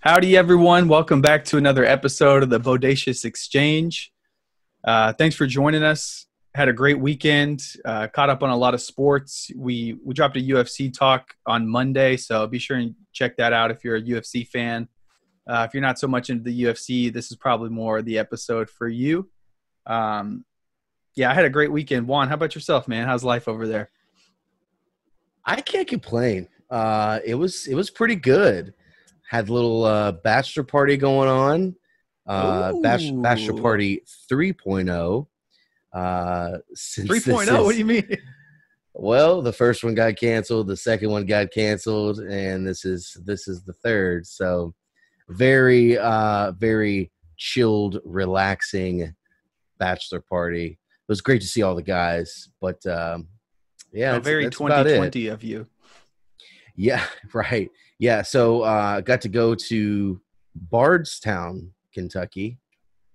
Howdy, everyone. Welcome back to another episode of the Bodacious Exchange. Thanks for joining us. Had a great weekend. Caught up on a lot of sports. We dropped a UFC talk on Monday, so be sure and check that out if you're a UFC fan. If you're not so much into the UFC, this is probably more the episode for you. I had a great weekend. Juan, how about yourself, man? How's life over there? I can't complain. It was pretty good. Had a little bachelor party going on. Bachelor Ooh. party 3.0. Since 3.0? What do you mean? well, the first one got canceled, the second one got canceled, and this is the third. So very chilled, relaxing bachelor party. It was great to see all the guys, but Very that's about it. 2020 of you. Yeah, right. Yeah, so got to go to Bardstown, Kentucky.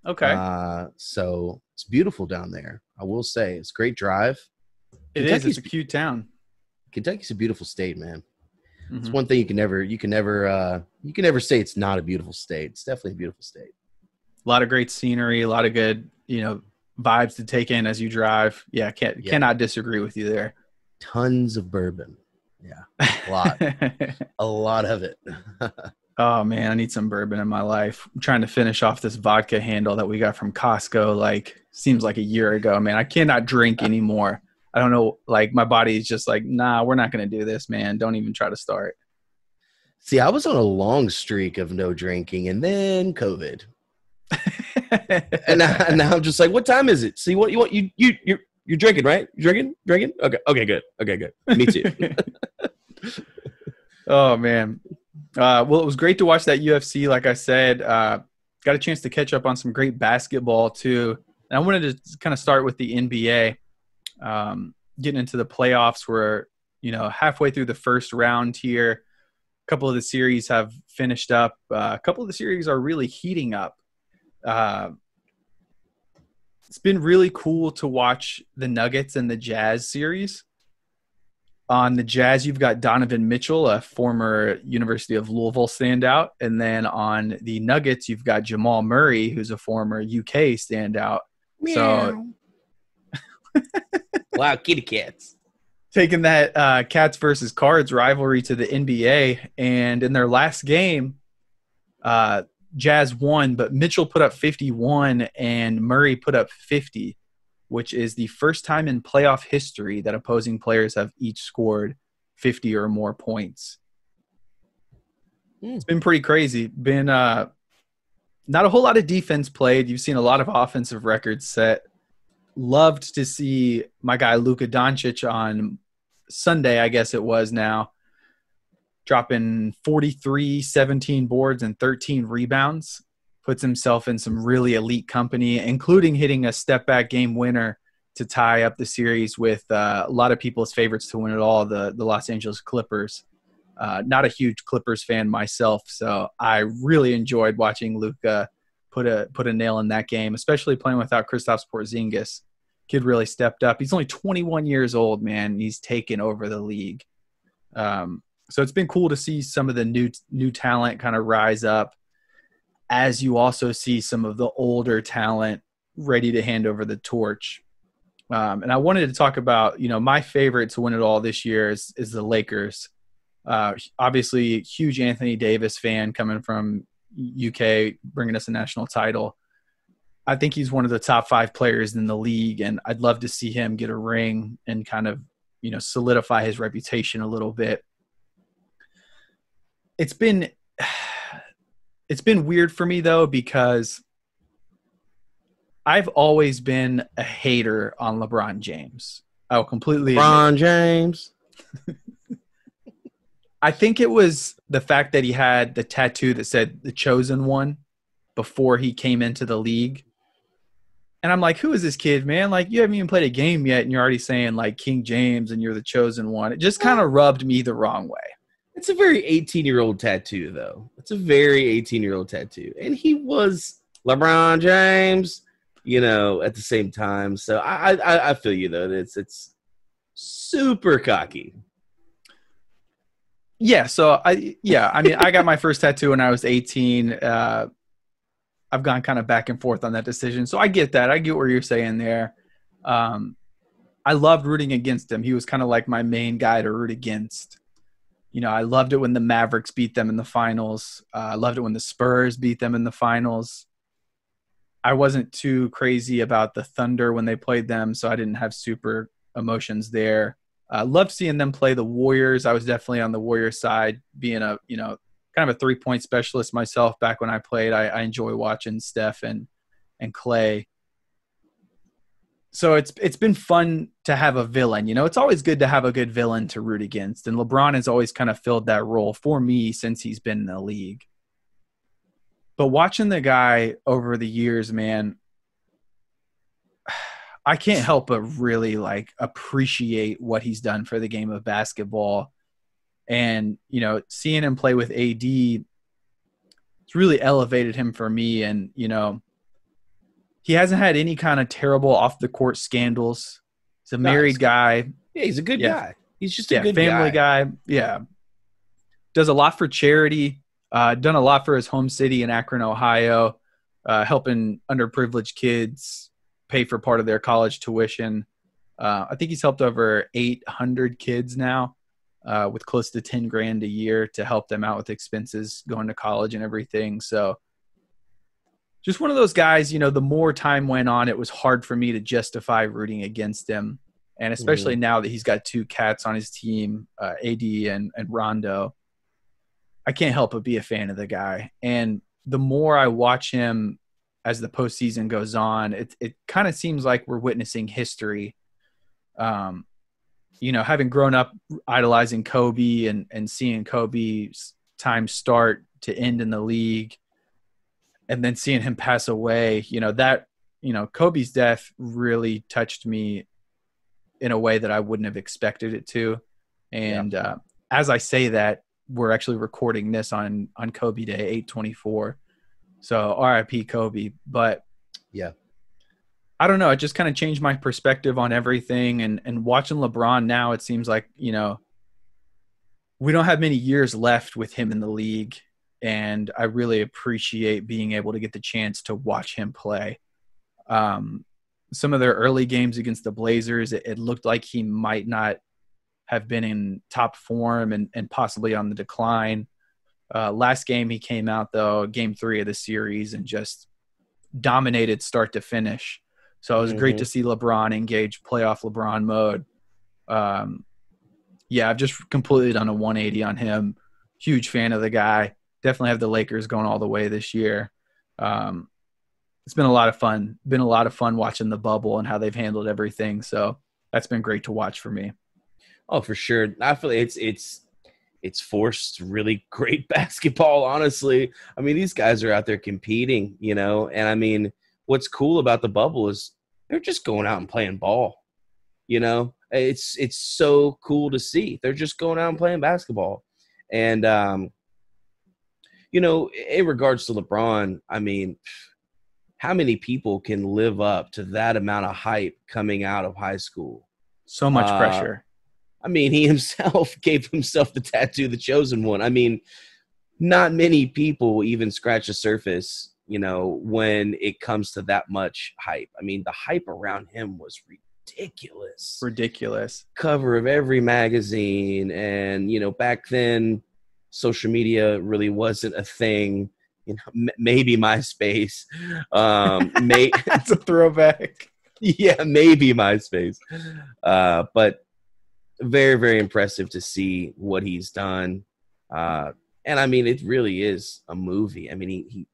Okay. So it's beautiful down there. I will say it's a great drive. It is. It's a cute town. Kentucky's a beautiful state, man. It's Mhm. one thing you can never say it's not a beautiful state. It's definitely a beautiful state. A lot of great scenery, a lot of good, vibes to take in as you drive. Yeah, Yeah. cannot disagree with you there. Tons of bourbon. Yeah, a lot of it. Oh man, I need some bourbon in my life. I'm trying to finish off this vodka handle that we got from Costco. Seems like a year ago, man. I cannot drink anymore. I don't know. My body is just like, nah, we're not going to do this, man. Don't even try to start. See, I was on a long streak of no drinking, and then COVID. And now I'm just like, what time is it? See, what you want? You're drinking, right? You're drinking. Okay, good. Me too. Oh man. Well, it was great to watch that UFC. Like I said, got a chance to catch up on some great basketball too. And I wanted to kind of start with the NBA. Getting into the playoffs, we're halfway through the first round here. A couple of the series have finished up. A couple of the series are really heating up. It's been really cool to watch the Nuggets and the Jazz series. On the Jazz, you've got Donovan Mitchell, a former University of Louisville standout. And then on the Nuggets, you've got Jamal Murray, who's a former UK standout. So Wow, kitty cats. taking that Cats versus Cards rivalry to the NBA. And in their last game, Jazz won, but Mitchell put up 51 and Murray put up 50, which is the first time in playoff history that opposing players have each scored 50 or more points. It's been pretty crazy. Been not a whole lot of defense played. You've seen a lot of offensive records set. Loved to see my guy Luka Doncic on Sunday, I guess it was now, dropping 43, 17 boards and 13 rebounds. Puts himself in some really elite company, including hitting a step-back game winner to tie up the series with a lot of people's favorites to win it all, the Los Angeles Clippers. Not a huge Clippers fan myself, so I really enjoyed watching Luka put a nail in that game, especially playing without Kristaps Porzingis. Kid really stepped up. He's only 21 years old, man. He's taken over the league. So it's been cool to see some of the new talent kind of rise up, as you also see some of the older talent ready to hand over the torch. And I wanted to talk about, my favorite to win it all this year is the Lakers. Obviously, huge Anthony Davis fan coming from UK, bringing us a national title. I think he's one of the top 5 players in the league, and I'd love to see him get a ring and kind of, solidify his reputation a little bit. It's been weird for me, though, because I've always been a hater on LeBron James. I'll completely LeBron James. I think it was the fact that he had the tattoo that said the chosen one before he came into the league. And I'm like, who is this kid, man? You haven't even played a game yet, and you're already saying, King James and you're the chosen one. It just kind of rubbed me the wrong way. It's a very 18-year-old tattoo, though. It's a very 18-year-old tattoo. And he was LeBron James, at the same time. So I feel you, though. It's super cocky. Yeah, so I mean, I got my first tattoo when I was 18. I've gone kind of back and forth on that decision. So I get that. I get what you're saying there. Um, I loved rooting against him. He was kind of like my main guy to root against. You know, I loved it when the Mavericks beat them in the finals. I loved it when the Spurs beat them in the finals. I wasn't too crazy about the Thunder when they played them, so I didn't have super emotions there. I loved seeing them play the Warriors. I was definitely on the Warriors side, being a kind of a 3-point specialist myself back when I played. I enjoy watching Steph and Clay. So it's been fun to have a villain. You know, it's always good to have a good villain to root against, and LeBron has always kind of filled that role for me since he's been in the league. But watching the guy over the years, man, I can't help but really like appreciate what he's done for the game of basketball. And, you know, seeing him play with AD, it's really elevated him for me. And, you know, he hasn't had any kind of terrible off the court scandals. He's a married guy. Yeah, he's a good guy. He's just a good family guy. Yeah. Does a lot for charity. Done a lot for his home city in Akron, Ohio, helping underprivileged kids pay for part of their college tuition. I think he's helped over 800 kids now with close to 10 grand a year to help them out with expenses going to college and everything. So just one of those guys, you know, the more time went on, it was hard for me to justify rooting against him. And especially now that he's got two cats on his team, AD and Rondo, I can't help but be a fan of the guy. And the more I watch him as the postseason goes on, it kind of seems like we're witnessing history. You know, having grown up idolizing Kobe and seeing Kobe's time start to end in the league, and then seeing him pass away, you know, Kobe's death really touched me in a way that I wouldn't have expected it to. And as I say that, we're actually recording this on Kobe Day, 8/24. So RIP Kobe. But yeah, I don't know. It just kind of changed my perspective on everything. And watching LeBron now, it seems like, you know, we don't have many years left with him in the league. And I really appreciate being able to get the chance to watch him play. Some of their early games against the Blazers, it looked like he might not have been in top form and possibly on the decline. Last game he came out, though, game 3 of the series, and just dominated start to finish. So it was great to see LeBron engage playoff LeBron mode. I've just completely done a 180 on him. Huge fan of the guy. Definitely have the Lakers going all the way this year. It's been a lot of fun. Been a lot of fun watching the bubble and how they've handled everything. So that's been great to watch for me. Oh, for sure. I feel it's forced really great basketball, honestly. I mean, these guys are out there competing, you know, and I mean, what's cool about the bubble is they're just going out and playing ball, you know. It's so cool to see. They're just going out and playing basketball. And, you know, in regards to LeBron, I mean, how many people can live up to that amount of hype coming out of high school? So much pressure. I mean, he himself gave himself the tattoo, the chosen one. I mean, not many people even scratch the surface, you know, when it comes to that much hype. I mean, the hype around him was ridiculous. Ridiculous. Cover of every magazine. And, you know, back then, social media really wasn't a thing. You know, maybe MySpace. That's a throwback. Yeah, maybe MySpace. But very, very impressive to see what he's done. And I mean, it really is a movie. I mean,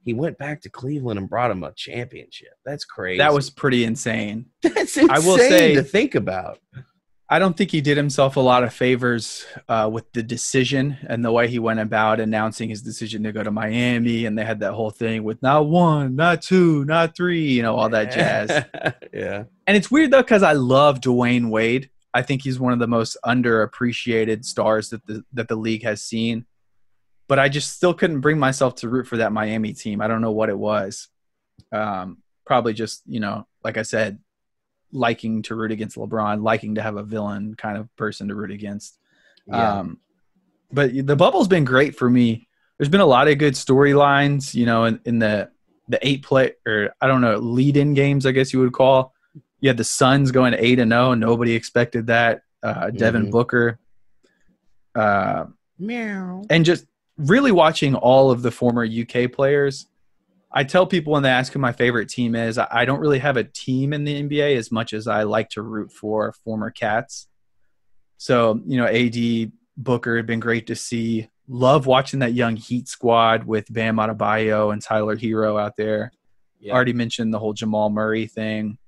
he went back to Cleveland and brought him a championship. That's crazy. That was pretty insane. That's insane, I will say, to think about. I don't think he did himself a lot of favors with the decision and the way he went about announcing his decision to go to Miami. And they had that whole thing with not 1, not 2, not 3, you know, all that jazz. Yeah. And it's weird, though, because I love Dwayne Wade. I think he's one of the most underappreciated stars that the league has seen. But I just still couldn't bring myself to root for that Miami team. I don't know what it was. Probably just, you know, like I said, liking to root against LeBron, liking to have a villain kind of person to root against. Yeah. But the bubble's been great for me. There's been a lot of good storylines, in the 8-play, or I don't know, lead-in games, I guess you would call. You had the Suns going 8-0. Nobody expected that. Devin Booker. Meow. And just really watching all of the former UK players. I tell people when they ask who my favorite team is, I don't really have a team in the NBA as much as I like to root for former Cats. So, AD, Booker had been great to see. Love watching that young Heat squad with Bam Adebayo and Tyler Hero out there. Yeah. Already mentioned the whole Jamal Murray thing.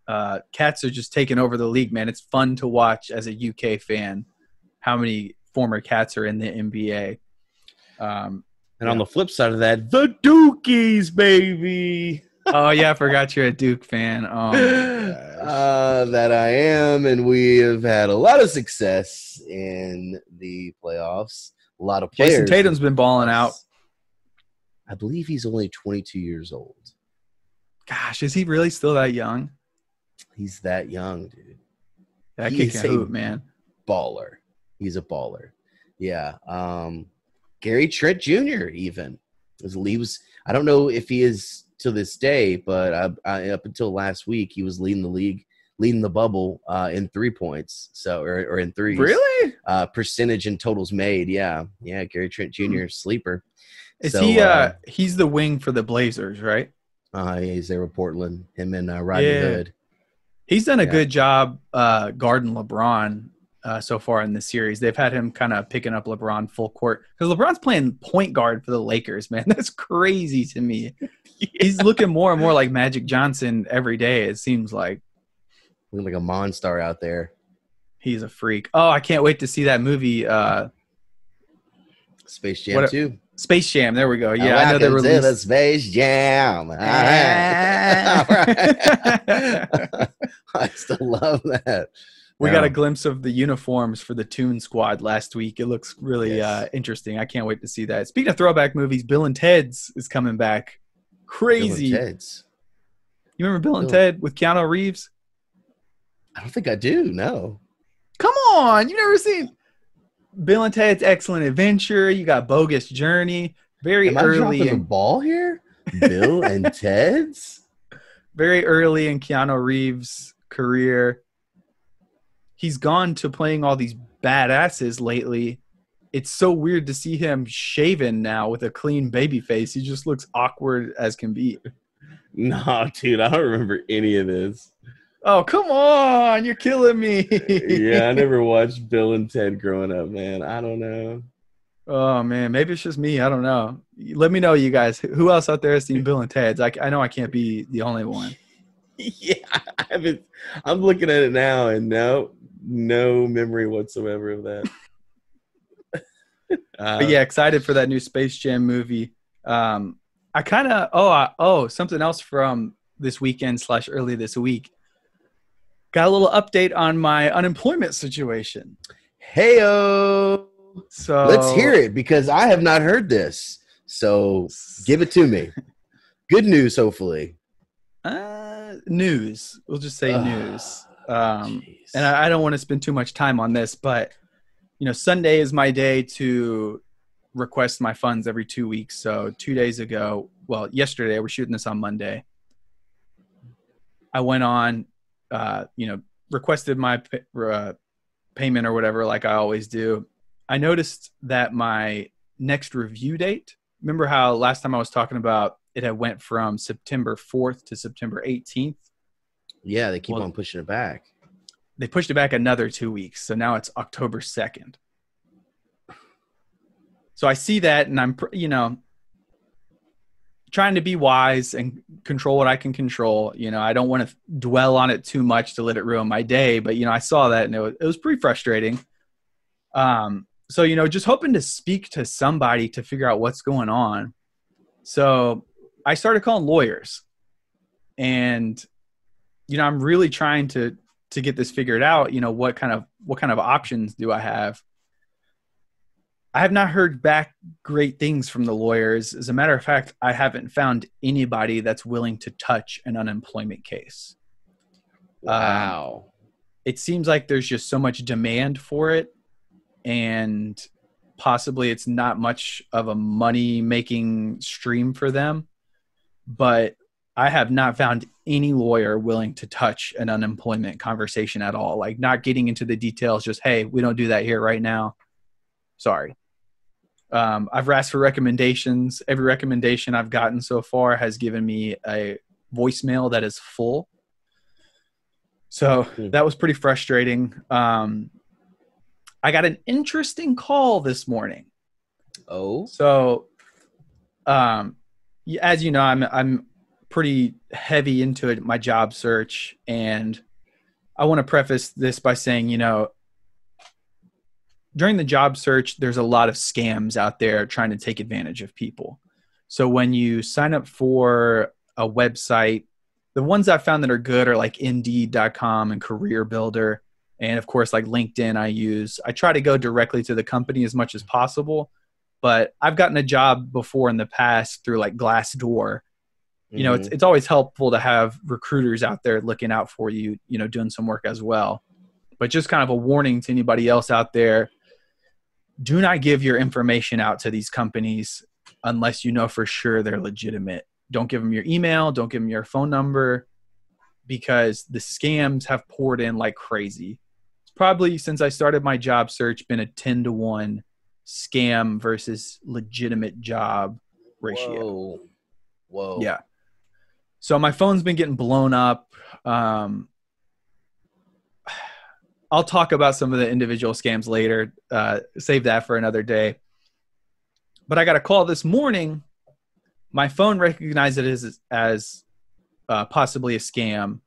Cats are just taking over the league, man. It's fun to watch as a UK fan how many former Cats are in the NBA. And on the flip side of that, the Dukies, baby. Oh, yeah, I forgot you're a Duke fan. Oh, my gosh. That I am, and we have had a lot of success in the playoffs. A lot of players. Jason Tatum's been balling out. I believe he's only 22 years old. Gosh, is he really still that young? He's that young, dude. That kid can hoop, man. Baller. He's a baller. Yeah. Gary Trent Jr. even. I don't know if he is to this day, but up until last week, he was leading the league, leading the bubble in 3 points. Or in threes. Really? Percentage and totals made. Yeah. Yeah. Gary Trent Jr. Sleeper. Is he's the wing for the Blazers, right? He's there with Portland. Him and Rodney Hood. He's done a good job guarding LeBron so far in this series. They've had him kind of picking up LeBron full court because LeBron's playing point guard for the Lakers, man. That's crazy to me. Yeah. He's looking more and more like Magic Johnson every day, it seems like. Looking like a monster out there. He's a freak. Oh, I can't wait to see that movie. Space Jam 2. Space Jam. There we go. Yeah, I know they released the Space Jam. All right. I still love that. We got a glimpse of the uniforms for the Toon Squad last week. It looks really interesting. I can't wait to see that. Speaking of throwback movies, Bill and Ted's is coming back. Crazy. Bill and Ted's. You remember Bill and Ted with Keanu Reeves? I don't think I do. No. Come on. You've never seen Bill and Ted's Excellent Adventure. You got Bogus Journey. Am I dropping the ball here? Bill and Ted's? Very early in Keanu Reeves' career. He's gone to playing all these badasses lately. It's so weird to see him shaven now with a clean baby face. He just looks awkward as can be. No, dude, I don't remember any of this. Oh, come on. You're killing me. Yeah, I never watched Bill and Ted growing up, man. I don't know. Oh, man. Maybe it's just me. I don't know. Let me know, you guys. Who else out there has seen Bill and Ted's? I know I can't be the only one. Yeah, I haven't. I'm looking at it now, and no memory whatsoever of that. But yeah, excited for that new Space Jam movie. I kind of something else from this weekend / early this week. Got a little update on my unemployment situation. Heyo! So let's hear it because I have not heard this. So give it to me. Good news, hopefully. News. We'll just say news. And I don't want to spend too much time on this, but Sunday is my day to request my funds every 2 weeks. So 2 days ago, yesterday, we're shooting this on Monday. I went on, requested my payment or whatever, like I always do. I noticed that my next review date, remember how last time I was talking about it had went from September 4th to September 18th? Yeah, they keep on pushing it back. They pushed it back another 2 weeks. So now it's October 2nd. So I see that and I'm, trying to be wise and control what I can control. I don't want to dwell on it too much to let it ruin my day. But, I saw that and it was pretty frustrating. So, just hoping to speak to somebody to figure out what's going on. So I started calling lawyers and, I'm really trying to get this figured out. What kind of options do I have? I have not heard back great things from the lawyers. As a matter of fact, I haven't found anybody that's willing to touch an unemployment case. Wow. It seems like there's just so much demand for it and possibly it's not much of a money making stream for them, but I have not found any lawyer willing to touch an unemployment conversation at all. Like, not getting into the details, just, hey, we don't do that here right now. Sorry. I've asked for recommendations. Every recommendation I've gotten so far has given me a voicemail that is full. So that was pretty frustrating. I got an interesting call this morning. Oh, So, as you know, I'm pretty heavy into it, my job search, and I want to preface this by saying, during the job search, there's a lot of scams out there trying to take advantage of people. So when you sign up for a website, the ones I found that are good are like Indeed.com and Career Builder. And of course, like LinkedIn, I try to go directly to the company as much as possible. But I've gotten a job before in the past through like Glassdoor. It's always helpful to have recruiters out there looking out for you, doing some work as well. But just kind of a warning to anybody else out there, do not give your information out to these companies unless you know for sure they're legitimate. Don't give them your email. Don't give them your phone number, because the scams have poured in like crazy. It's probably, since I started my job search, been a 10-to-1 scam versus legitimate job ratio. Whoa. Yeah. So my phone's been getting blown up. I'll talk about some of the individual scams later. Save that for another day. But I got a call this morning. My phone recognized it as possibly a scam,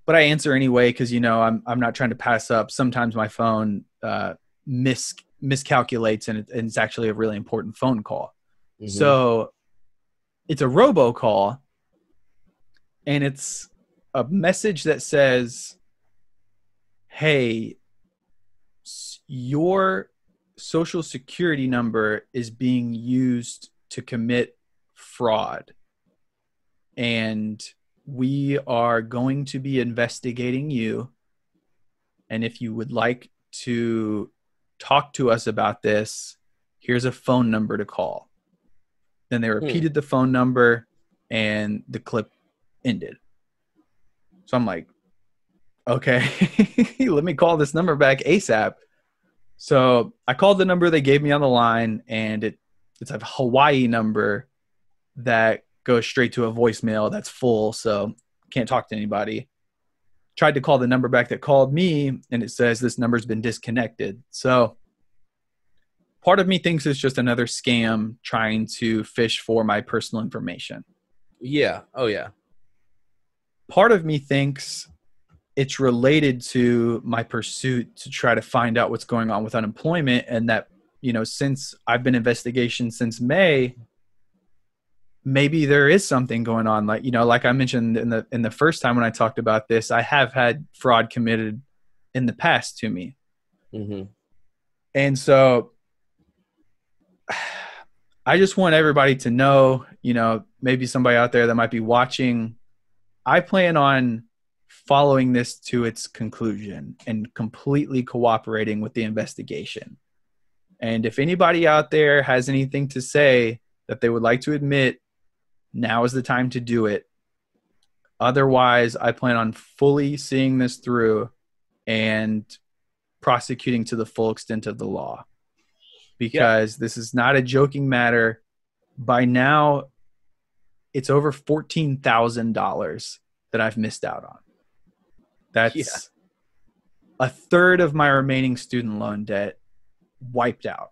but I answer anyway because I'm not trying to pass up. Sometimes my phone miscalculates, and it's actually a really important phone call. Mm-hmm. So it's a robocall, and it's a message that says, hey, your social security number is being used to commit fraud, and we are going to be investigating you. And if you would like to talk to us about this, here's a phone number to call. Then they repeated the phone number, and the clip ended. So I'm like, okay, let me call this number back ASAP. So I called the number they gave me on the line, and it's a Hawaii number that goes straight to a voicemail that's full, so can't talk to anybody. Tried to call the number back that called me, and it says this number's been disconnected. So part of me thinks it's just another scam trying to fish for my personal information. Yeah. Oh, yeah. Part of me thinks it's related to my pursuit to try to find out what's going on with unemployment, and that, since I've been in investigation since May, maybe there is something going on. Like, like I mentioned in the first time when I talked about this, I have had fraud committed in the past to me. Mm-hmm. And so I just want everybody to know, maybe somebody out there that might be watching, I plan on following this to its conclusion and completely cooperating with the investigation. And if anybody out there has anything to say that they would like to admit, now is the time to do it. Otherwise, I plan on fully seeing this through and prosecuting to the full extent of the law, because this is not a joking matter. By now, it's over $14,000 that I've missed out on. That's a third of my remaining student loan debt wiped out.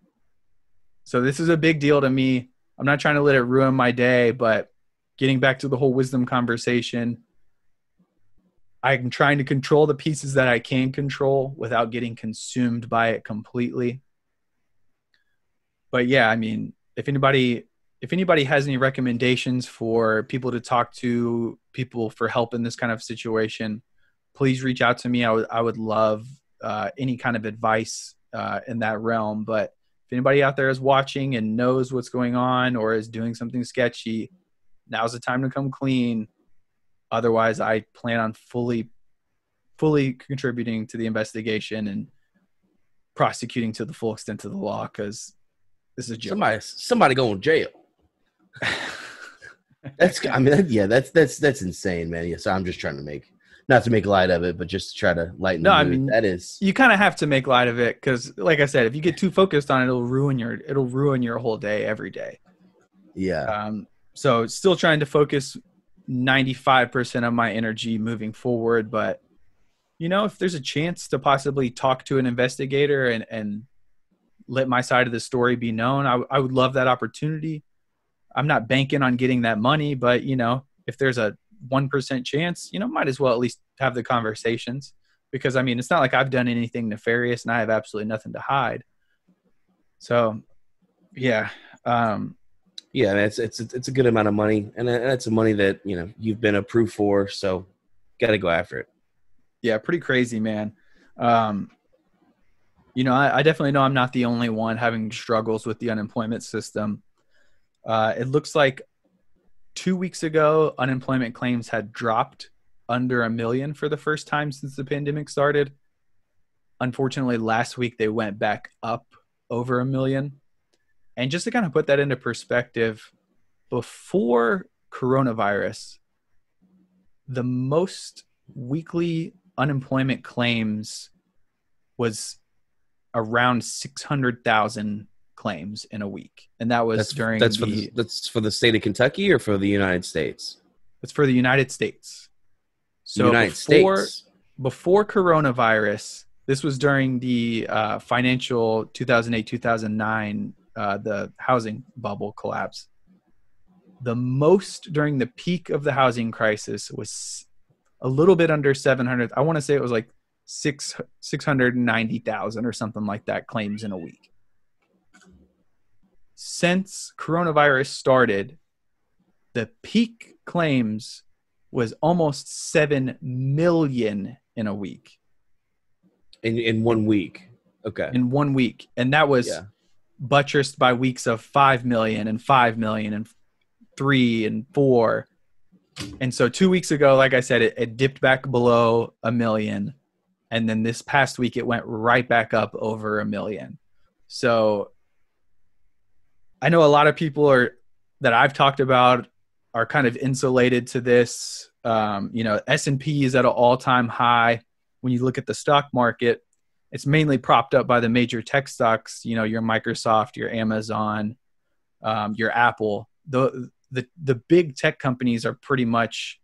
So this is a big deal to me. I'm not trying to let it ruin my day, but getting back to the whole wisdom conversation, I'm trying to control the pieces that I can control without getting consumed by it completely. But yeah, I mean, if anybody has any recommendations for people to talk to, people for help in this kind of situation, please reach out to me. I would love any kind of advice in that realm. But if anybody out there is watching and knows what's going on or is doing something sketchy, now's the time to come clean. Otherwise, I plan on fully contributing to the investigation and prosecuting to the full extent of the law because this is a joke. Somebody going to jail. That's insane, man. Yeah, so I'm just trying to not to make light of it, but just to try to lighten the mood. I mean, that is, you kind of have to make light of it because, like I said, if you get too focused on it, it'll ruin your whole day every day. Yeah. So still trying to focus 95% of my energy moving forward, but if there's a chance to possibly talk to an investigator and let my side of the story be known, I would love that opportunity. I'm not banking on getting that money, but if there's a 1% chance, might as well at least have the conversations, because I mean, it's not like I've done anything nefarious and I have absolutely nothing to hide. So yeah. Yeah, it's a good amount of money, and it's money that you've been approved for, so got to go after it. Yeah, pretty crazy, man. I definitely know I'm not the only one having struggles with the unemployment system. It looks like 2 weeks ago, unemployment claims had dropped under 1 million for the first time since the pandemic started. Unfortunately, last week they went back up over 1 million. And just to kind of put that into perspective, before coronavirus, the most weekly unemployment claims was around 600,000 claims in a week. And that was that's for the state of Kentucky or for the United States? It's for the United States. So before coronavirus, this was during the financial 2008-2009, the housing bubble collapse. The most during the peak of the housing crisis was a little bit under 700. I want to say it was like 690,000 or something like that claims in a week. Since coronavirus started, the peak claims was almost 7 million in a week. In 1 week. Okay. In 1 week. And that was buttressed by weeks of 5 million and 5 million and 3 and 4. And so 2 weeks ago, like I said, it dipped back below 1 million. And then this past week, it went right back up over 1 million. So I know a lot of people that I've talked about are kind of insulated to this. S&P is at an all-time high. When you look at the stock market, it's mainly propped up by the major tech stocks, your Microsoft, your Amazon, your Apple. The big tech companies are pretty much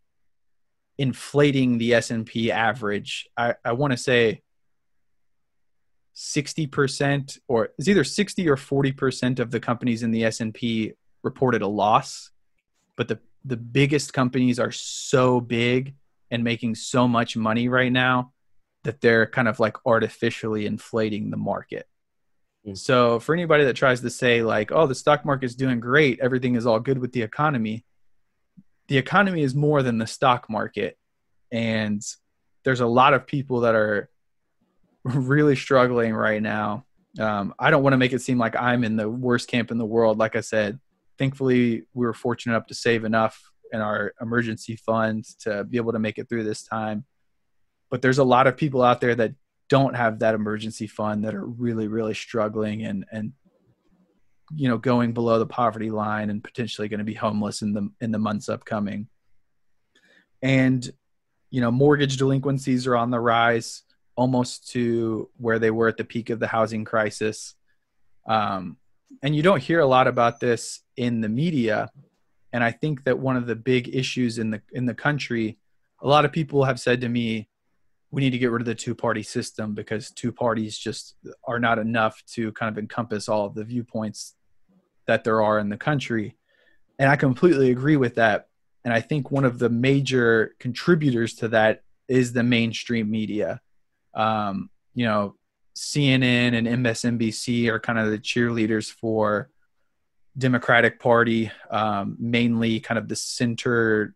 inflating the S&P average. I want to say 60%, or it's either 60 or 40% of the companies in the S&P reported a loss. But the biggest companies are so big and making so much money right now that they're kind of like artificially inflating the market. So for anybody that tries to say like, oh, the stock market's doing great, everything is all good with the economy is more than the stock market. And there's a lot of people that are really struggling right now. I don't want to make it seem like I'm in the worst camp in the world. Like I said, thankfully we were fortunate enough to save enough in our emergency fund to be able to make it through this time. But there's a lot of people out there that don't have that emergency fund that are really, really struggling and going below the poverty line and potentially going to be homeless in the months upcoming. And, mortgage delinquencies are on the rise, almost to where they were at the peak of the housing crisis. And you don't hear a lot about this in the media. And I think that one of the big issues in the country, a lot of people have said to me, we need to get rid of the two-party system because two parties just are not enough to kind of encompass all of the viewpoints that there are in the country. And I completely agree with that. And I think one of the major contributors to that is the mainstream media. CNN and MSNBC are kind of the cheerleaders for Democratic Party, mainly kind of the center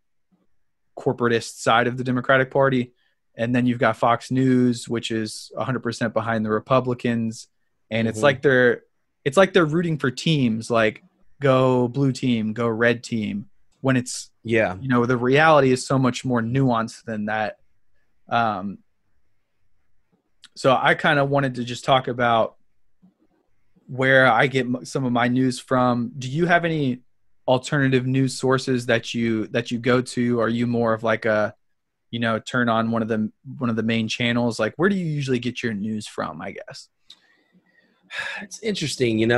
corporatist side of the Democratic Party. And then you've got Fox News, which is 100% behind the Republicans. And it's like they're rooting for teams like go blue team, go red team, when it's, the reality is so much more nuanced than that. So I kind of wanted to just talk about where I get some of my news from. Do you have any alternative news sources that you go to? Are you more of like a, turn on one of the main channels? Like, where do you usually get your news from, I guess? It's interesting,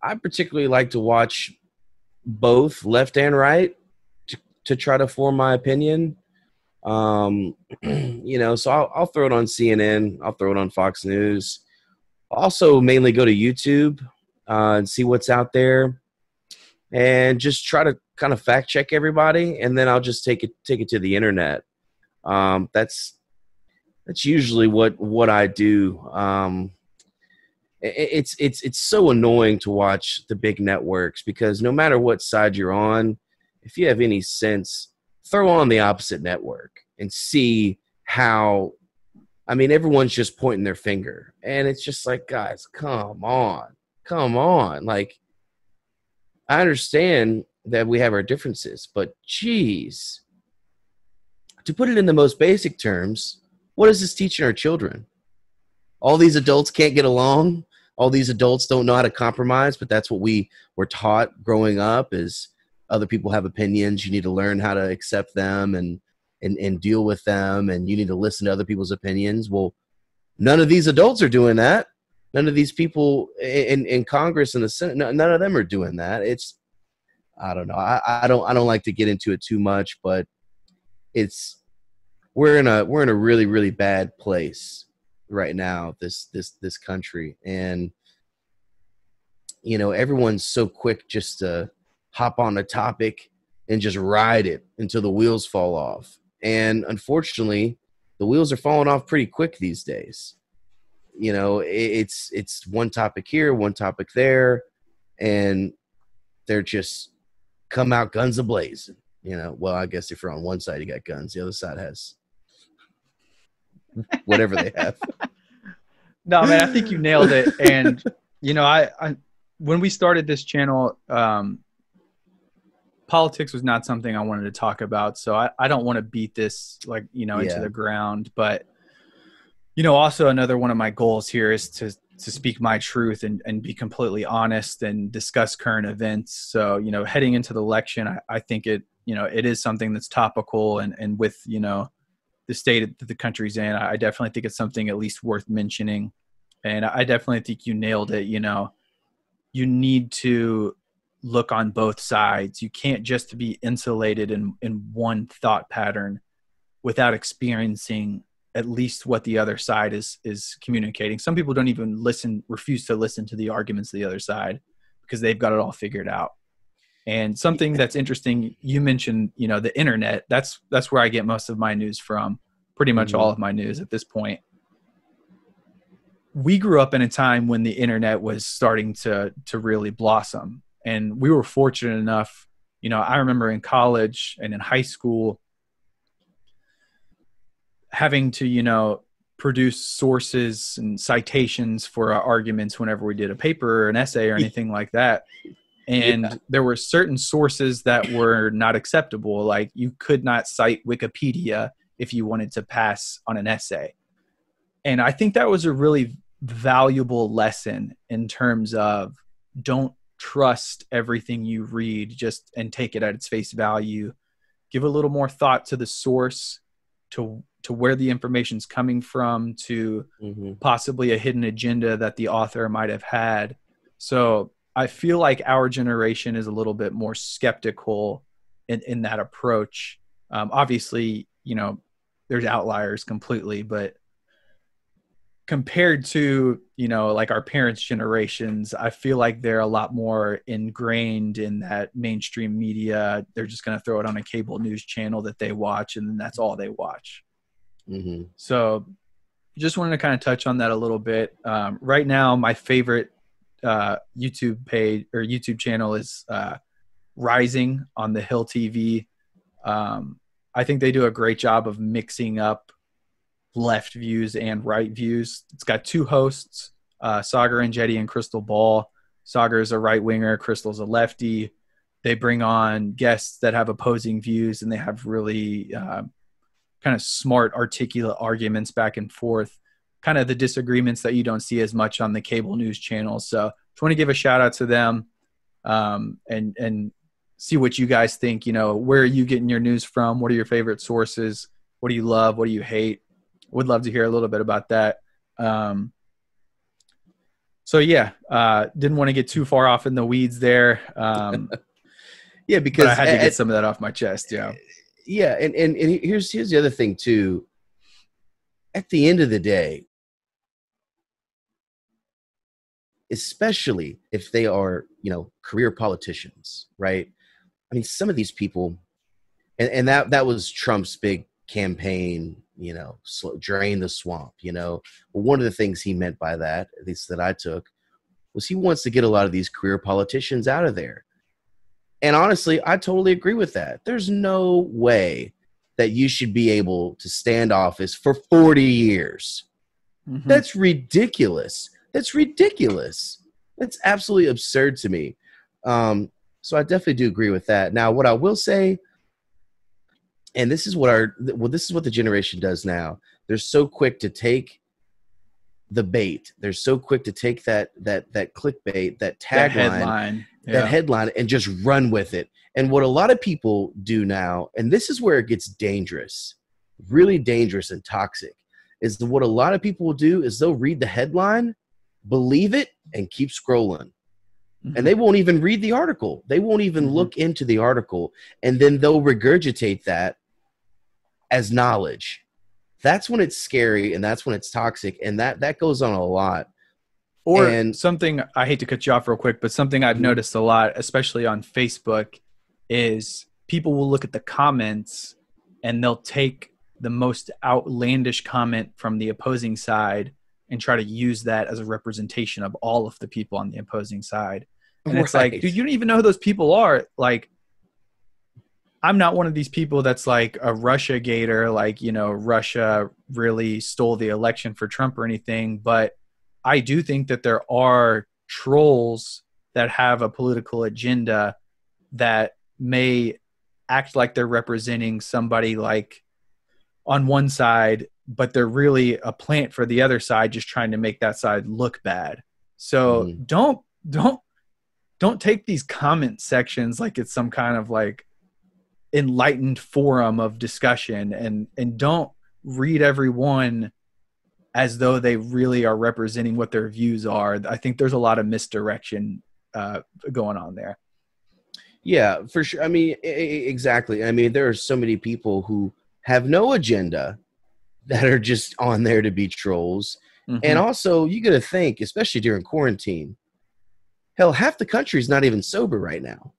I particularly like to watch both left and right to try to form my opinion. So I'll throw it on CNN. I'll throw it on Fox News. I'll also mainly go to YouTube and see what's out there, and just try to kind of fact check everybody, and then I'll just take it to the internet. That's usually what I do. It's so annoying to watch the big networks, because no matter what side you're on, if you have any sense, throw on the opposite network and see how. I mean, everyone's just pointing their finger, and it's just like, guys, come on. Like, I understand that we have our differences, but geez, to put it in the most basic terms, what is this teaching our children? All these adults can't get along. All these adults don't know how to compromise, but that's what we were taught growing up, is other people have opinions. You need to learn how to accept them and deal with them, and you need to listen to other people's opinions. Well, none of these adults are doing that. None of these people in Congress and the Senate, none of them are doing that. I don't know. I don't like to get into it too much, but we're in a really, really bad place right now, this country. And everyone's so quick just to hop on a topic and just ride it until the wheels fall off. And unfortunately, the wheels are falling off pretty quick these days. It's one topic here, one topic there, and they're just come out guns a-blazing. Well, I guess if you're on one side, you got guns. The other side has whatever they have. No, man, I think you nailed it. And, I when we started this channel, politics was not something I wanted to talk about. So I don't want to beat this into the ground. But, also another one of my goals here is to speak my truth and be completely honest and discuss current events. So, heading into the election, I think it is something that's topical, and with, the state that the country's in, I definitely think it's something at least worth mentioning. And I definitely think you nailed it. You need to look on both sides. You can't just be insulated in one thought pattern without experiencing at least what the other side is communicating. Some people don't even refuse to listen to the arguments of the other side because they've got it all figured out. And something that's interesting, you mentioned, the internet. That's where I get most of my news from, pretty much all of my news at this point. We grew up in a time when the internet was starting to really blossom, and we were fortunate enough. I remember in college and in high school having to, produce sources and citations for our arguments whenever we did a paper or an essay or anything like that. And there were certain sources that were not acceptable. Like, you could not cite Wikipedia if you wanted to pass on an essay. And I think that was a really valuable lesson in terms of don't trust everything you read and take it at its face value. Give a little more thought to the source, to where the information's coming from, to possibly a hidden agenda that the author might have had. So I feel like our generation is a little bit more skeptical in that approach. Obviously, there's outliers completely, but compared to, like our parents' generations, I feel like they're a lot more ingrained in that mainstream media. They're just going to throw it on a cable news channel that they watch, and then that's all they watch. So just wanted to kind of touch on that a little bit. Right now, my favorite YouTube page or YouTube channel is Rising on the Hill TV. I think they do a great job of mixing up left views and right views. It's got two hosts, Sagar and Jetty and Crystal Ball. Sagar is a right winger, Crystal's a lefty. They bring on guests that have opposing views, and they have really kind of smart, articulate arguments back and forth, kind of the disagreements that you don't see as much on the cable news channels. So just want to give a shout out to them, and see what you guys think. Where are you getting your news from? What are your favorite sources? What do you love? What do you hate? Would love to hear a little bit about that. So yeah, didn't want to get too far off in the weeds there. Yeah, But because I had to get some of that off my chest. Yeah. Yeah, and here's the other thing too. At the end of the day, especially if they are, career politicians, right? I mean, some of these people, and that was Trump's big campaign, drain the swamp, Well, one of the things he meant by that, at least that I took, was he wants to get a lot of these career politicians out of there. And honestly, I totally agree with that. There's no way that you should be able to stand office for 40 years. Mm-hmm. That's ridiculous. That's absolutely absurd to me. So I definitely do agree with that. Now, what I will say, and this is what the generation does now. They're so quick to take the bait. They're so quick to take that clickbait, that tagline, that headline, and just run with it. And what a lot of people do now, and this is where it gets dangerous, really dangerous and toxic, is what a lot of people will do is they'll read the headline, believe it, and keep scrolling. Mm-hmm. And they won't even read the article. They won't even look into the article. And then they'll regurgitate that as knowledge. That's when it's scary, and that's when it's toxic, and that goes on a lot. Or something, I hate to cut you off real quick, but something I've noticed a lot, especially on Facebook, is people will look at the comments and they'll take the most outlandish comment from the opposing side and try to use that as a representation of all of the people on the opposing side. And it's like, dude, you don't even know who those people are. Like, I'm not one of these people that's like a Russia gator, like, Russia really stole the election for Trump or anything. But I do think that there are trolls that have a political agenda that may act like they're representing somebody like on one side, but they're really a plant for the other side, just trying to make that side look bad. So don't take these comment sections like it's some kind of like enlightened forum of discussion, and don't read everyone as though they really are representing what their views are. I think there's a lot of misdirection going on there. Yeah, for sure. I mean, exactly. I mean, there are so many people who have no agenda that are just on there to be trolls. Mm-hmm. And also, you got to think, especially during quarantine, hell, half the country is not even sober right now.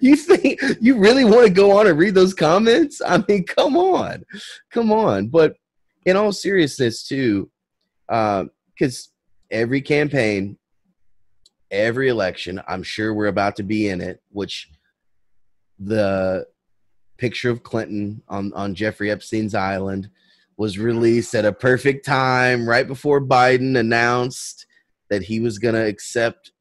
You think you really want to go on and read those comments? I mean, come on. But in all seriousness, too, because every campaign, every election, I'm sure we're about to be in it, which the picture of Clinton on Jeffrey Epstein's island was released at a perfect time right before Biden announced that he was going to accept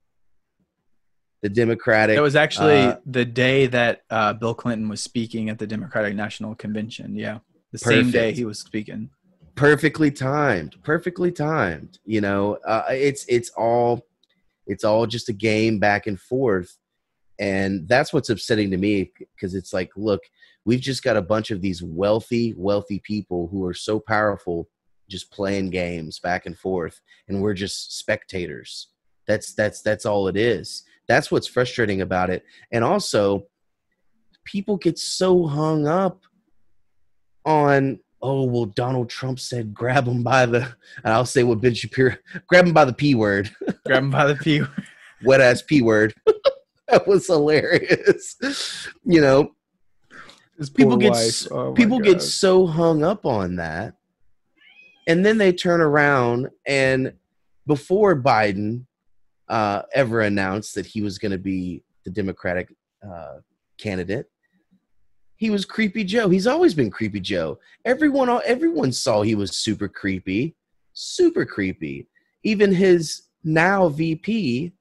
the Democratic. It was actually the day that Bill Clinton was speaking at the Democratic National Convention. Yeah. The same day he was speaking. Perfectly timed. It's all just a game back and forth. And that's what's upsetting to me, because it's like, look, we've just got a bunch of these wealthy people who are so powerful, just playing games back and forth, and we're just spectators. That's all it is. That's what's frustrating about it. And also, people get so hung up on, oh, well, Donald Trump said grab him by the, and I'll say what Ben Shapiro, grab him by the P word. Grab him by the P word. Wet ass P word. That was hilarious. People get so hung up on that. And then they turn around, and before Biden ever announced that he was going to be the Democratic candidate, he was Creepy Joe. He's always been Creepy Joe. Everyone saw he was super creepy. Even his now VP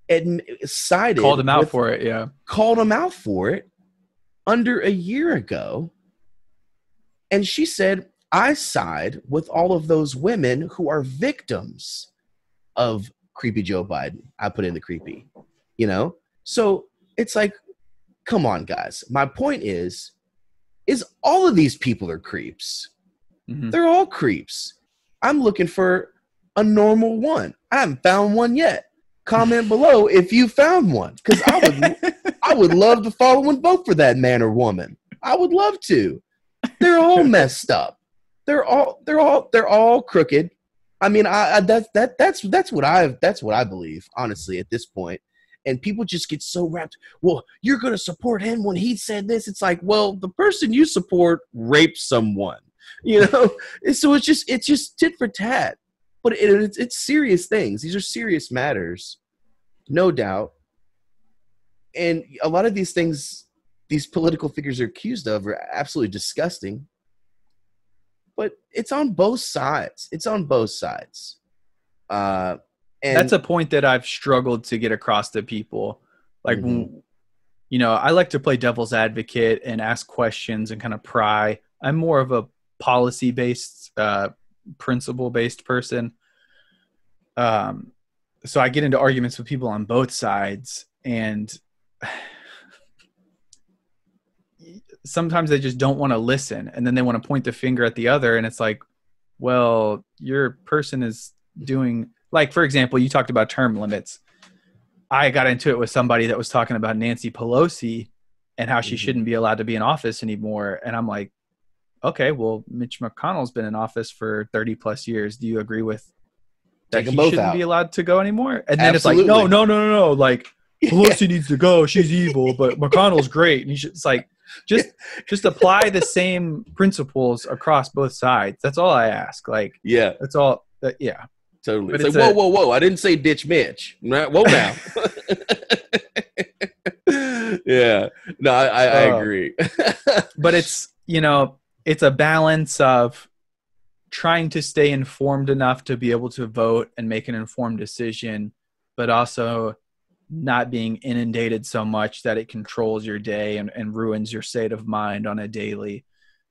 called him out for it. Yeah. Called him out for it. under a year ago. And she said, I side with all of those women who are victims of creepy Joe Biden. I put in the creepy, you know? So it's like, come on, guys. My point is all of these people are creeps. Mm-hmm. They're all creeps. I'm looking for a normal one. I haven't found one yet. Comment below if you found one, because I would love to follow and vote for that man or woman. I would love to. They're all messed up. They're all crooked. I mean, that's what I believe, honestly, at this point. And people just get so wrapped. Well, you're going to support him when he said this. It's like, well, the person you support raped someone, you know. So it's just tit for tat. But it's serious things. These are serious matters, no doubt. And a lot of these things, these political figures are accused of, are absolutely disgusting. But it's on both sides. It's on both sides. And that's a point that I've struggled to get across to people. Like, when, you know, I like to play devil's advocate and ask questions and kind of pry. I'm more of a policy-based, principle-based person. So I get into arguments with people on both sides, and sometimes they just don't want to listen, and then they want to point the finger at the other, and it's like, well, your person is doing, like, for example, you talked about term limits. I got into it with somebody that was talking about Nancy Pelosi and how she shouldn't be allowed to be in office anymore. And I'm like, okay, well, Mitch McConnell's been in office for 30 plus years. Do you agree with that? He shouldn't be allowed to go anymore? And then Absolutely. It's like, no. Like, Pelosi needs to go. She's evil, but McConnell's great. And it's like, just apply the same principles across both sides. That's all I ask. Like, yeah, that's all. Yeah. Totally. It's like, whoa. I didn't say ditch Mitch. Whoa now. Yeah. No, I agree. But it's, you know, it's a balance of trying to stay informed enough to be able to vote and make an informed decision, but also not being inundated so much that it controls your day and ruins your state of mind on a daily.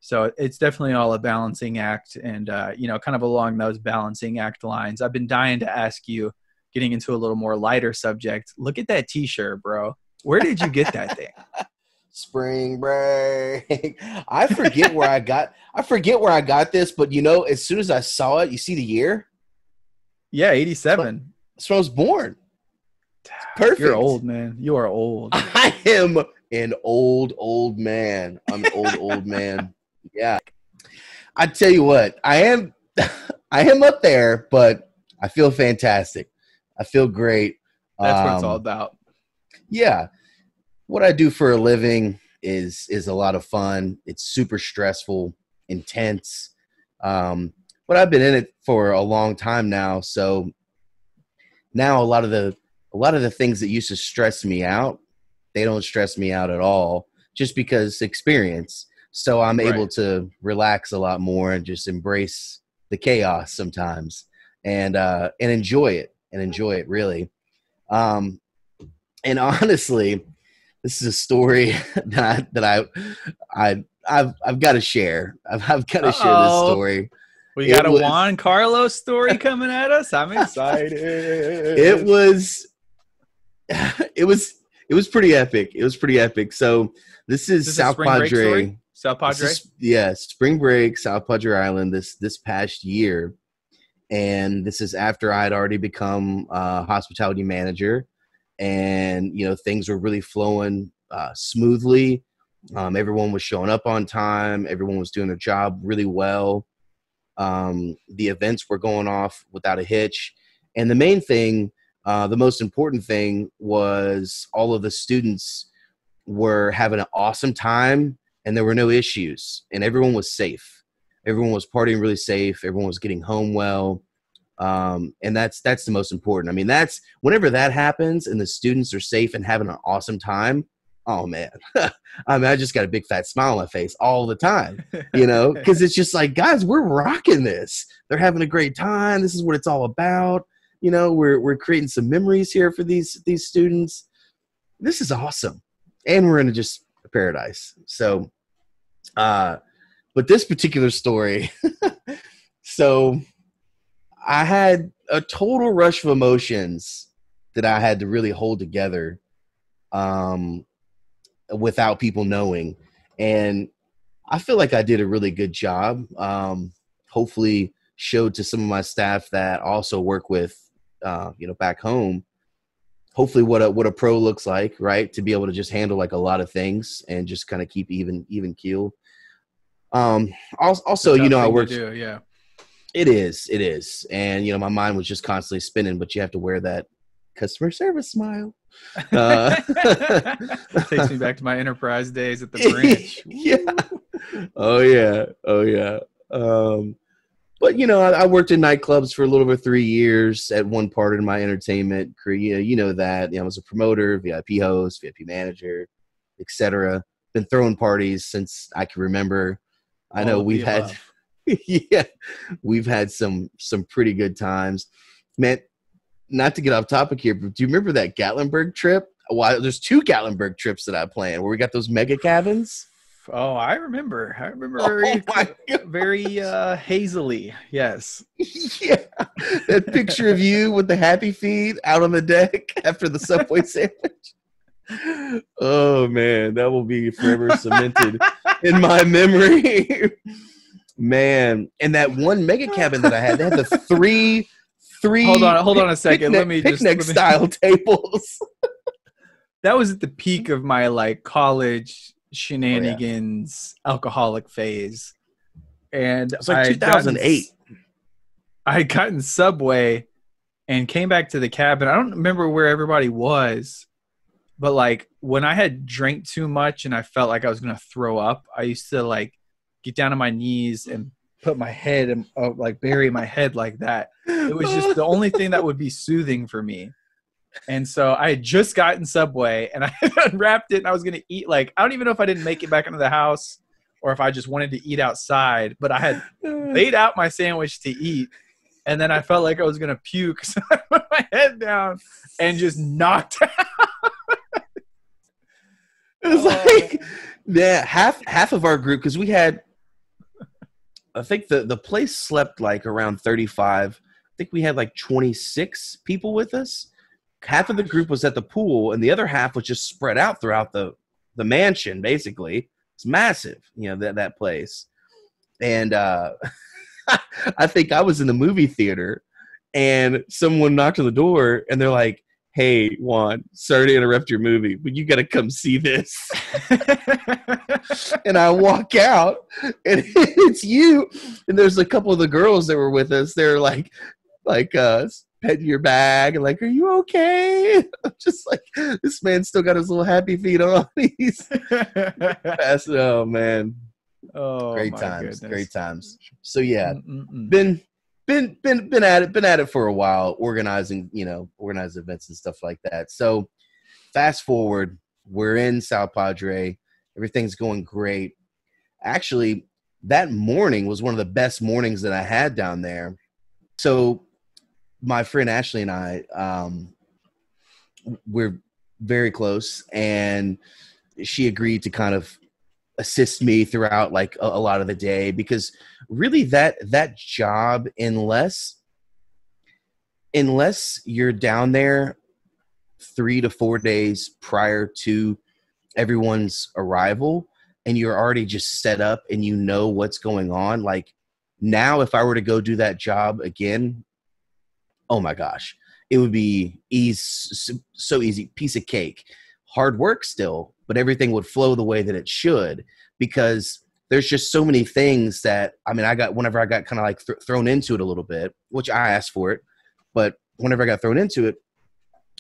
So it's definitely all a balancing act. And, you know, kind of along those balancing act lines, I've been dying to ask you, getting into a little more lighter subject. Look at that t-shirt, bro. Where did you get that thing? Spring break. I forget where I got this, but you know, as soon as I saw it, you see the year? Yeah, 87. That's when I was born. Perfect. You're old, man. You are old. I am an old man. I'm an old man. Yeah. I tell you what, I am up there, but I feel fantastic. I feel great. That's what it's all about. Yeah. What I do for a living is a lot of fun. It's super stressful, intense. But I've been in it for a long time now. So now a lot of the things that used to stress me out, they don't stress me out at all, just because experience. So I'm able to relax a lot more and just embrace the chaos sometimes and enjoy it really. And honestly, this is a story that I've got to share. I've got to share this story. We got a Juan Carlos story coming at us. I'm excited. It was pretty epic. It was pretty epic. So this is South Padre. South Padre? Spring break, South Padre Island this past year. And this is after I had already become a hospitality manager. And, you know, things were really flowing smoothly. Everyone was showing up on time. Everyone was doing their job really well. The events were going off without a hitch. And the main thing, the most important thing, was all of the students were having an awesome time and there were no issues and everyone was safe. Everyone was partying really safe. Everyone was getting home well. And that's the most important. I mean, that's whenever that happens and the students are safe and having an awesome time. Oh man. I mean, I just got a big fat smile on my face all the time, you know, because it's just like, guys, we're rocking this. They're having a great time. This is what it's all about. You know, we're creating some memories here for these students. This is awesome. And we're in just a paradise. So, but this particular story, so I had a total rush of emotions that I had to really hold together without people knowing. And I feel like I did a really good job. Hopefully showed to some of my staff that also work with, back home, hopefully what a pro looks like, right? To be able to just handle like a lot of things and just kind of keep even keel. Also, I worked. Yeah. It is. And, my mind was just constantly spinning, but you have to wear that customer service smile. Takes me back to my enterprise days at the branch. Yeah. Oh yeah. But I worked in nightclubs for a little over 3 years at one part of my entertainment career. That I was a promoter, VIP host, VIP manager, etc. Been throwing parties since I can remember. I know we've had, yeah, we've had some pretty good times, man. Not to get off topic here, but do you remember that Gatlinburg trip? Well, there's 2 Gatlinburg trips that I planned where we got those mega cabins. Oh, I remember very hazily. Yes. Yeah. That picture of you with the happy feet out on the deck after the Subway sandwich. Oh man, that will be forever cemented in my memory. Man, and that one mega cabin that I had, they had the three hold on a second. Picnic style tables. That was at the peak of my like college shenanigans alcoholic phase. And it's like 2008. I had gotten Subway and came back to the cabin. I don't remember where everybody was, but like when I had drank too much and I felt like I was going to throw up, I used to like get down on my knees and put my head and like bury my head like that. It was just the only thing that would be soothing for me. And so I had just gotten Subway and I had unwrapped it and I was going to eat. Like, I don't even know if I didn't make it back into the house or if I just wanted to eat outside, but I had laid out my sandwich to eat. And then I felt like I was going to puke. So I put my head down and just knocked out. It was like, yeah, half of our group, because we had, I think the place slept like around 35. I think we had like 26 people with us. Half of the group was at the pool, and the other half was just spread out throughout the mansion, basically. It's massive, that place. And I think I was in the movie theater, and someone knocked on the door, and they're like, "Hey, Juan, sorry to interrupt your movie, but you got to come see this." And I walk out, and it's you. And there's a couple of the girls that were with us. They're like petting your bag and like, "Are you okay?" I'm just like, this man still got his little happy feet on. He's oh man. Oh, great times. So yeah, Mm-mm-mm. been at it for a while, organizing events and stuff like that. So fast forward, we're in South Padre, everything's going great. Actually, that morning was one of the best mornings that I had down there. So my friend Ashley and I, we're very close, and she agreed to kind of assist me throughout like a lot of the day, because really that job, unless you're down there 3 to 4 days prior to everyone's arrival and you're already just set up and you know what's going on. Like now, if I were to go do that job again, oh my gosh, it would be so easy, piece of cake. Hard work still, but everything would flow the way that it should, because there's just so many things that, whenever I got kind of like thrown into it a little bit, which I asked for it, but whenever I got thrown into it,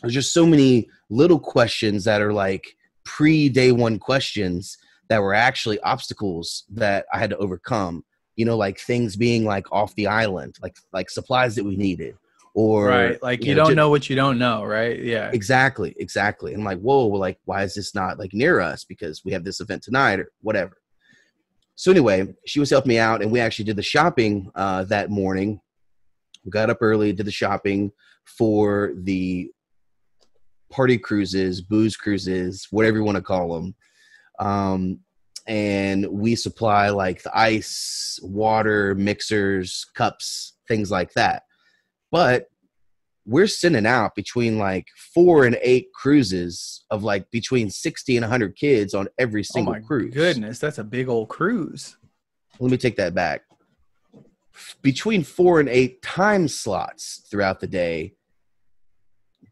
there's just so many little questions that are like pre-day one questions that were actually obstacles that I had to overcome, like things being like off the island, like supplies that we needed. Or right, like you don't know what you don't know, right? Yeah, exactly. And like, whoa, like, why is this not like near us because we have this event tonight or whatever? So anyway, she was helping me out, and we actually did the shopping that morning. We got up early, did the shopping for the party cruises, booze cruises, whatever you want to call them. And we supply like the ice, water, mixers, cups, things like that. But we're sending out between like 4 and 8 cruises of like between 60 and 100 kids on every Oh single my cruise. goodness, that's a big old cruise. Let me take that back. Between 4 and 8 time slots throughout the day,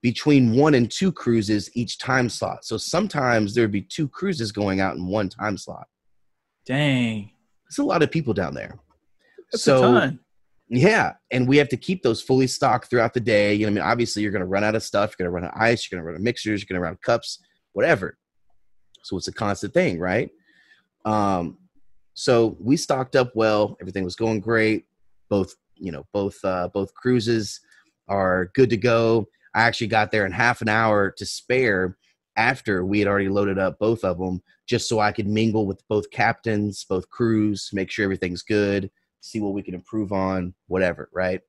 between 1 and 2 cruises each time slot. So sometimes there'd be 2 cruises going out in one time slot. Dang. There's a lot of people down there. That's a ton. Yeah, and we have to keep those fully stocked throughout the day. You know, I mean, obviously you're going to run out of stuff. You're going to run out of ice. You're going to run out of mixers. You're going to run out of cups, whatever. So it's a constant thing, right? So we stocked up well. Everything was going great. Both cruises are good to go. I actually got there in half an hour to spare after we had already loaded up both of them, just so I could mingle with both captains, both crews, make sure everything's good, see what we can improve on, whatever, right?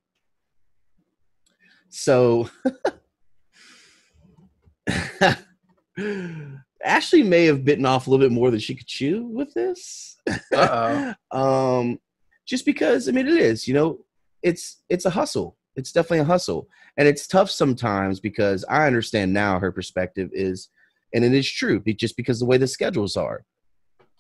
So Ashley may have bitten off a little bit more than she could chew with this. Just because, I mean, it is, you know, it's a hustle. It's definitely a hustle. And it's tough sometimes because I understand now her perspective is, and it is true, just because the way the schedules are.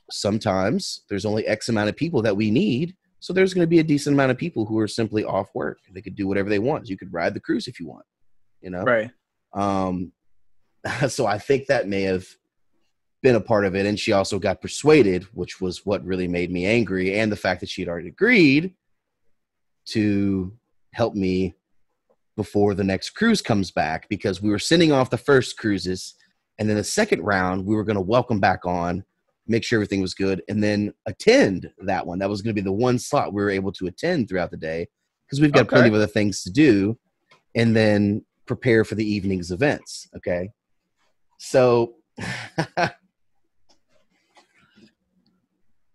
Sometimes there's only X amount of people that we need. So there's going to be a decent amount of people who are simply off work. They could do whatever they want. You could ride the cruise if you want, you know? Right. So I think that may have been a part of it. And she also got persuaded, which was what really made me angry. And the fact that she had already agreed to help me before the next cruise comes back, because we were sending off the first cruises. And then the second round, we were going to welcome back on, make sure everything was good, and then attend that one. That was going to be the one slot we were able to attend throughout the day, because we've got plenty of other things to do, and then prepare for the evening's events. Okay. So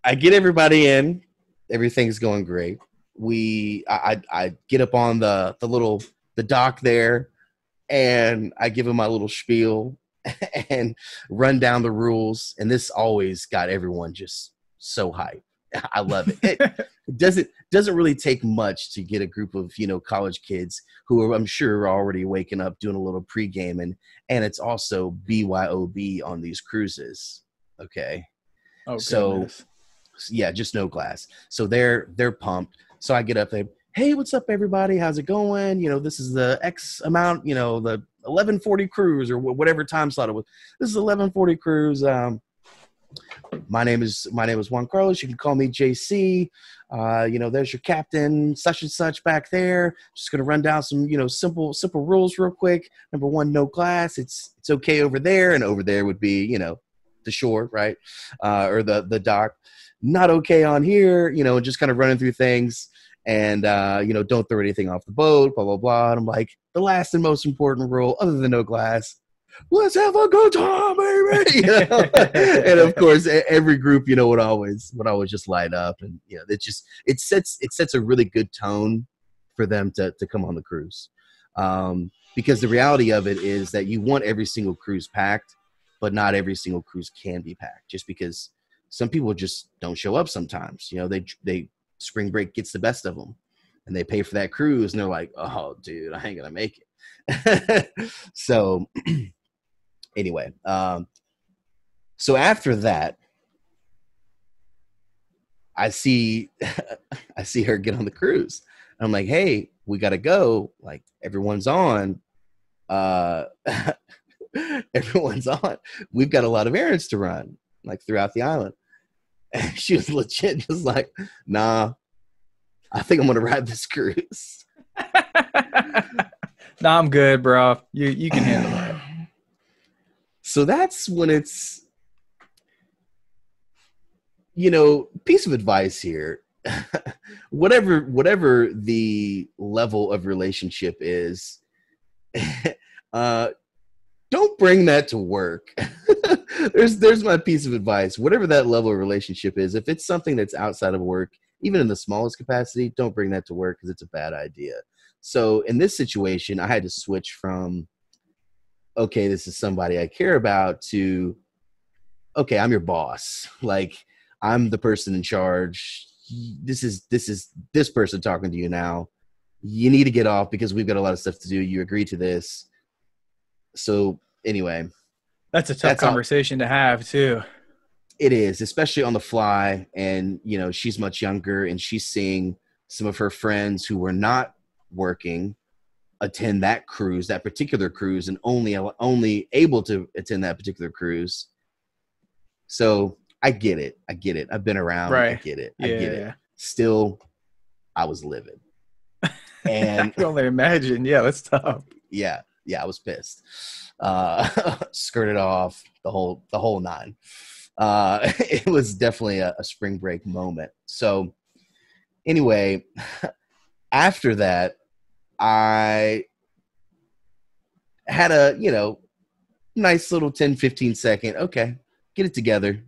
I get everybody in. Everything's going great. I get up on the dock there, and I give him my little spiel and run down the rules. And this always got everyone just so hyped. I love it. It doesn't really take much to get a group of, you know, college kids who are, I'm sure, are already waking up, doing a little pregame, and it's also BYOB on these cruises. Okay. Oh, so goodness. Yeah, just no glass. So they're pumped. So I get up there. Hey, what's up, everybody? How's it going? You know, this is the X amount, you know, the 11:40 cruise or whatever time slot it was. This is 11:40 cruise. My name is Juan Carlos. You can call me JC. You know, there's your captain, such and such back there. Just gonna run down some, you know, simple rules real quick. Number one, no glass. It's okay over there, and over there would be, you know, the shore, right, or the dock. Not okay on here, you know, just kind of running through things. And, you know, don't throw anything off the boat, blah, blah, blah. And I'm like, the last and most important rule, other than no glass, let's have a good time, baby. You know? And of course, every group, you know, would always just light up. And, you know, it sets a really good tone for them to come on the cruise. Because the reality of it is that you want every single cruise packed, but not every single cruise can be packed, just because some people just don't show up sometimes. You know, they spring break gets the best of them, and they pay for that cruise, and they're like, oh, dude, I ain't gonna make it. So anyway, so after that, I see her get on the cruise. I'm like, hey, we gotta go. Like, everyone's on. Everyone's on. We've got a lot of errands to run, like, throughout the island. And she was legit just like, nah, I think I'm gonna ride this cruise. Nah, I'm good, bro. You can handle that. So that's when it's, you know, piece of advice here. whatever the level of relationship is, don't bring that to work. There's my piece of advice. Whatever that level of relationship is, if it's something that's outside of work, even in the smallest capacity, don't bring that to work, because it's a bad idea. So in this situation, I had to switch from, okay, this is somebody I care about, to, okay, I'm your boss. Like, I'm the person in charge. This is this person talking to you now. You need to get off because we've got a lot of stuff to do. You agree to this. So anyway, That's a tough that's all conversation to have too. it is, especially on the fly. And, you know, she's much younger and she's seeing some of her friends who were not working attend that cruise, that particular cruise, and only able to attend that particular cruise. So I get it. I've been around. I Right. get it. I get it. Yeah. Still, I was livid. I And can only imagine. Yeah, that's tough. yeah, I was pissed. Skirted off the whole nine. It was definitely a spring break moment. So anyway, after that, I had a, you know, nice little 10, 15 second, okay, get it together.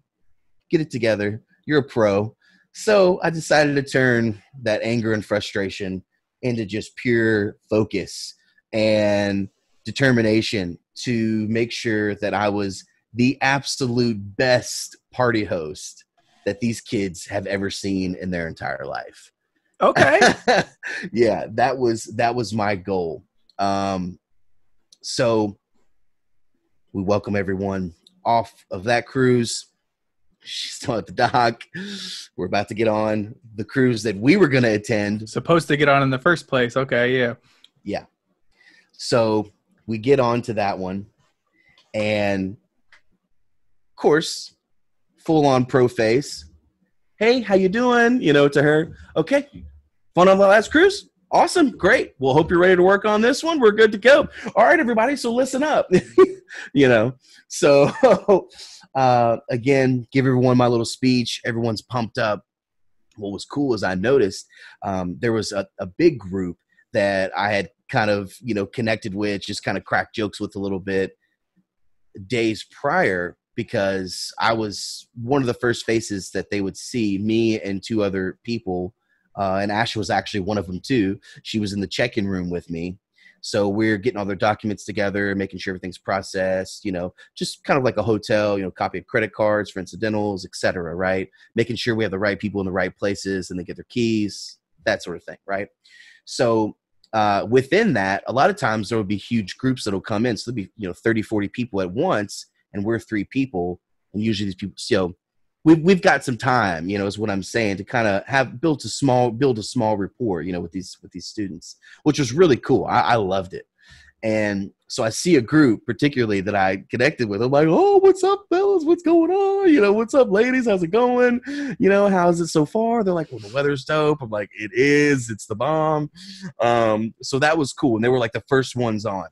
You're a pro. So I decided to turn that anger and frustration into just pure focus and determination to make sure that I was the absolute best party host that these kids have ever seen in their entire life. Okay. Yeah, that was my goal. So we welcome everyone off of that cruise. She's still at the dock. We're about to get on the cruise that we were going to attend. Supposed to get on in the first place. Okay, yeah. Yeah. So we get on to that one. And, of course, full-on pro face. Hey, how you doing? You know, to her. Okay, fun on the last cruise? Awesome, great. Well, hope you're ready to work on this one. We're good to go. All right, everybody, so listen up. You know, so again, give everyone my little speech. Everyone's pumped up. What was cool is I noticed there was a big group that I had kind of, you know, connected with, just kind of cracked jokes with a little bit days prior, because I was one of the first faces that they would see, me and two other people. And Ash was actually one of them too. She was in the check-in room with me. So we're getting all their documents together, making sure everything's processed, you know, just kind of like a hotel, you know, copy of credit cards for incidentals, et cetera, right? Making sure we have the right people in the right places and they get their keys, that sort of thing, right? So within that, a lot of times there will be huge groups that will come in. So there'll be, you know, 30, 40 people at once, and we're 3 people. And usually these people, so we've got some time, you know, is what I'm saying, to kind of build a small rapport, you know, with these students, which was really cool. I loved it. And so I see a group particularly that I connected with. I'm like, oh, what's up, fellas? What's going on? You know, what's up, ladies? How's it going? You know, how's it so far? They're like, well, the weather's dope. I'm like, it is. It's the bomb. So that was cool. And they were like the first ones on.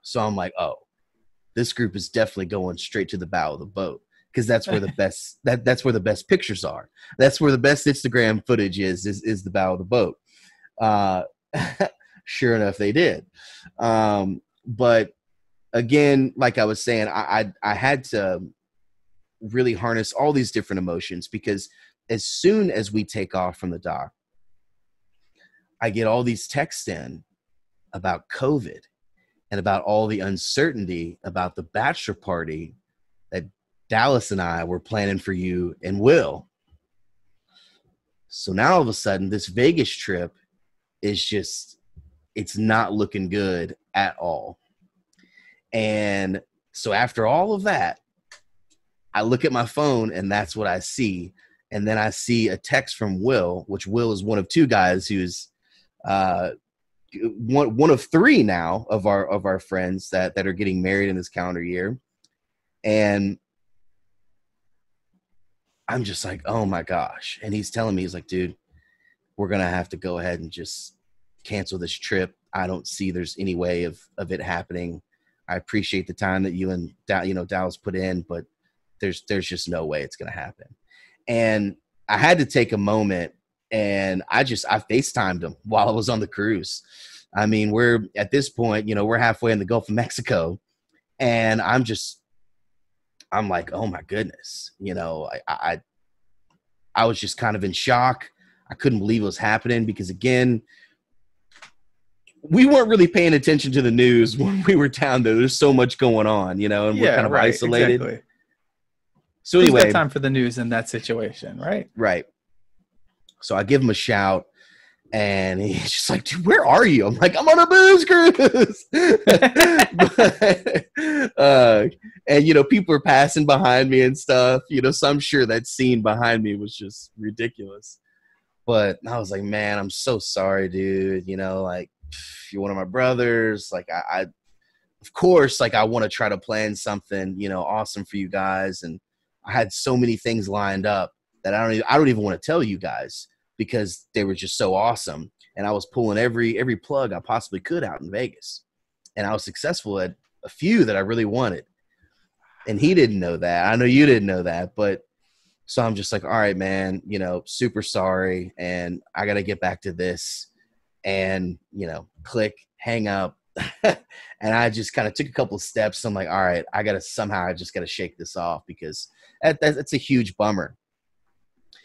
So I'm like, oh, this group is definitely going straight to the bow of the boat. Because that's where the best that's where the best pictures are. That's where the best Instagram footage is the bow of the boat. Sure enough, they did. But again, like I was saying, I had to really harness all these different emotions, because as soon as we take off from the dock, I get all these texts in about COVID and about all the uncertainty about the bachelor party that Dallas and I were planning for you and Will. So now all of a sudden, this Vegas trip is just, it's not looking good at all. And so after all of that, I look at my phone and that's what I see. And then I see a text from Will, which Will is one of 2 guys who's one of 3 now of our friends that are getting married in this calendar year. And I'm just like, oh my gosh. And he's telling me, he's like, dude, we're going to have to go ahead and just cancel this trip. I don't see there's any way of it happening. I appreciate the time that you and Dallas put in, but there's just no way it's going to happen. And I had to take a moment, and I FaceTimed him while I was on the cruise. I mean, we're at this point, you know, we're halfway in the Gulf of Mexico, and I'm like, oh my goodness, you know, I was just kind of in shock. I couldn't believe it was happening, because again, we weren't really paying attention to the news when we were down there. There's so much going on, you know, and we're kind of isolated. Exactly. So Who's got anyway, time for the news in that situation, right? right. So I give him a shout. And he's just like, dude, where are you? I'm like, I'm on a booze cruise. And, you know, people are passing behind me and stuff, you know, so I'm sure that scene behind me was just ridiculous. But I was like, man, I'm so sorry, dude. You know, like, you're one of my brothers. Like, I of course, like, I want to try to plan something, you know, awesome for you guys. And I had so many things lined up that I don't even want to tell you guys, because they were just so awesome. And I was pulling every plug I possibly could out in Vegas. And I was successful at a few that I really wanted. And he didn't know that. I know you didn't know that. But so I'm just like, all right, man, you know, super sorry. And I got to get back to this. And, you know, click, hang up. And I just kind of took a couple of steps. I'm like, all right, I just got to shake this off, because that's a huge bummer.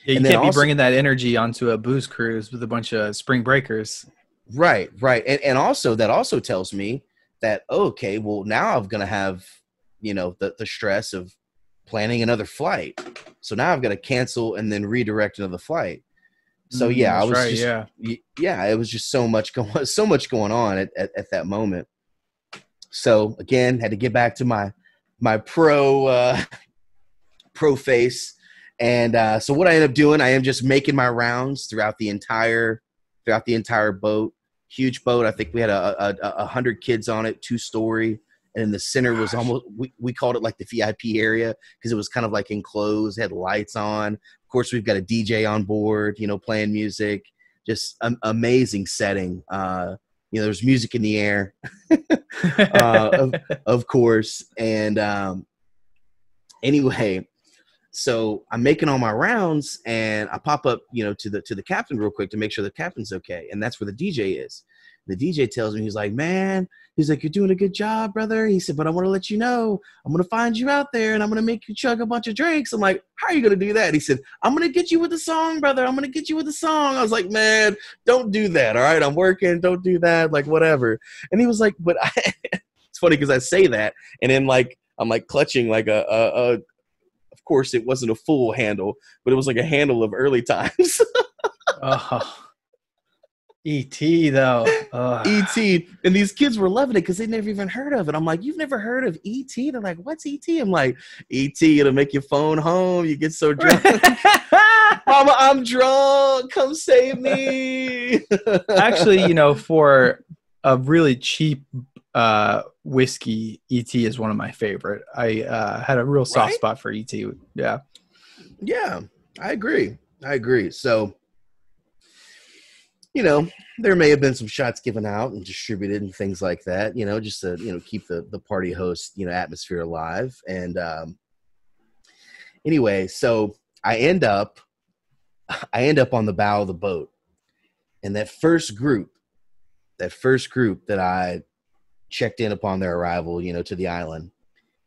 Yeah, you And then can't be also, bringing that energy onto a booze cruise with a bunch of spring breakers. right. And also that also tells me that, okay, well, now I'm going to have, you know, the stress of planning another flight. So now I've got to cancel and then redirect another flight. So yeah, I That's was right. just, yeah, it was just so much going on at that moment. So again, had to get back to my pro face. And so what I ended up doing, I am just making my rounds throughout the entire boat. Huge boat. I think we had a 100 kids on it, 2-story. And in the center was almost, we called it like the VIP area, because it was kind of like enclosed, had lights on. Of course, we've got a DJ on board, you know, playing music. Just amazing setting. You know, there's music in the air, of course. And anyway, so I'm making all my rounds, and I pop up, you know, to the captain real quick to make sure the captain's okay. And that's where the DJ is. The DJ tells me, he's like, man, he's like, you're doing a good job, brother. He said, but I want to let you know, I'm going to find you out there and I'm going to make you chug a bunch of drinks. I'm like, how are you going to do that? He said, I'm going to get you with the song, brother. I'm going to get you with the song. I was like, man, don't do that. All right. I'm working. Don't do that. Like, whatever. And he was like, but it's funny because I say that. And then like, I'm like clutching like of course it wasn't a full handle, but it was like a handle of early times. Oh, E.T. though. E.T. And these kids were loving it because they never even heard of it. I'm like, you've never heard of E.T.? They're like, what's E.T.? I'm like, E.T. It'll make your phone home. You get so drunk. Mama, I'm drunk. Come save me. Actually, you know, for a really cheap whiskey, E.T. is one of my favorite. I had a real soft spot for E.T. Yeah. Yeah, I agree. So, you know, there may have been some shots given out and distributed and things like that, you know, just to, you know, keep the party host, you know, atmosphere alive. And anyway, so I end up on the bow of the boat. And that first group that I checked in upon their arrival, you know, to the island,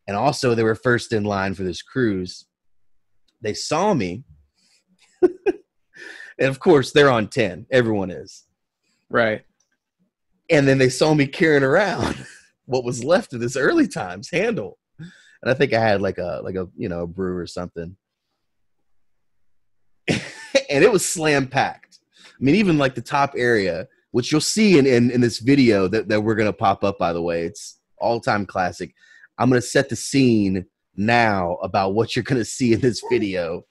and also they were first in line for this cruise, they saw me. And of course, they're on 10. Everyone is. Right. And then they saw me carrying around what was left of this early times handle. And I think I had like a you know, a brew or something. And it was slam packed. I mean, even like the top area, which you'll see in this video that we're going to pop up, by the way. It's all-time classic. I'm going to set the scene now about what you're going to see in this video,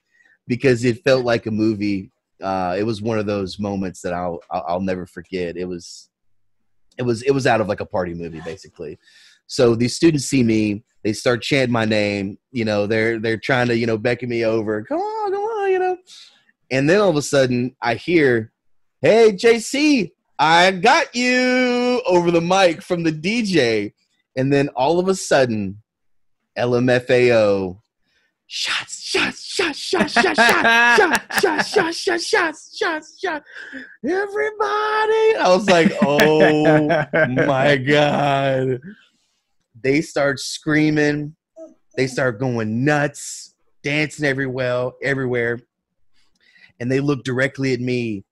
because it felt like a movie. It was one of those moments that I'll never forget. It was out of like a party movie, basically. So these students see me, they start chanting my name, you know, they're trying to, you know, beckon me over, come on, you know. And then all of a sudden I hear, hey, JC, I got you, over the mic from the DJ. And then all of a sudden, LMFAO, shots. Everybody. I was like, oh my God. They start screaming. They start going nuts, dancing everywhere. And they look directly at me.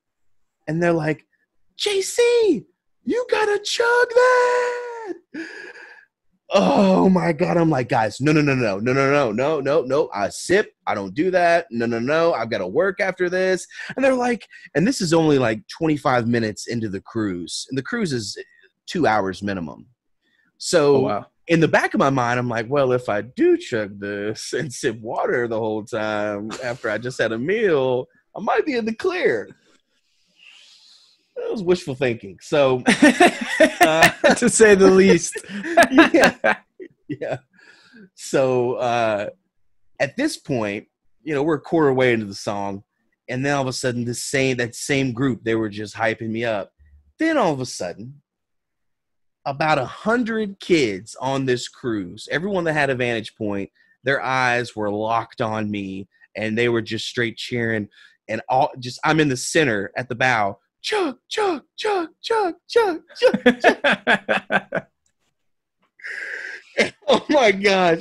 And they're like, JC, you gotta chug that. Oh my God. I'm like, guys, no. I sip. I don't do that. No. I've got to work after this. And they're like, and this is only like 25 minutes into the cruise. And the cruise is 2 hours minimum. Oh, So wow. in the back of my mind, I'm like, well, if I do chug this and sip water the whole time after I just had a meal, I might be in the clear. That was wishful thinking. So, to say the least. yeah. So at this point, we're a quarter way into the song, and then all of a sudden, that same group, they were just hyping me up. Then all of a sudden, about 100 kids on this cruise, everyone that had a vantage point, their eyes were locked on me, and they were just straight cheering. And I'm in the center at the bow. Chug, chug, chug, chug, chug, chug, chug. Oh my gosh.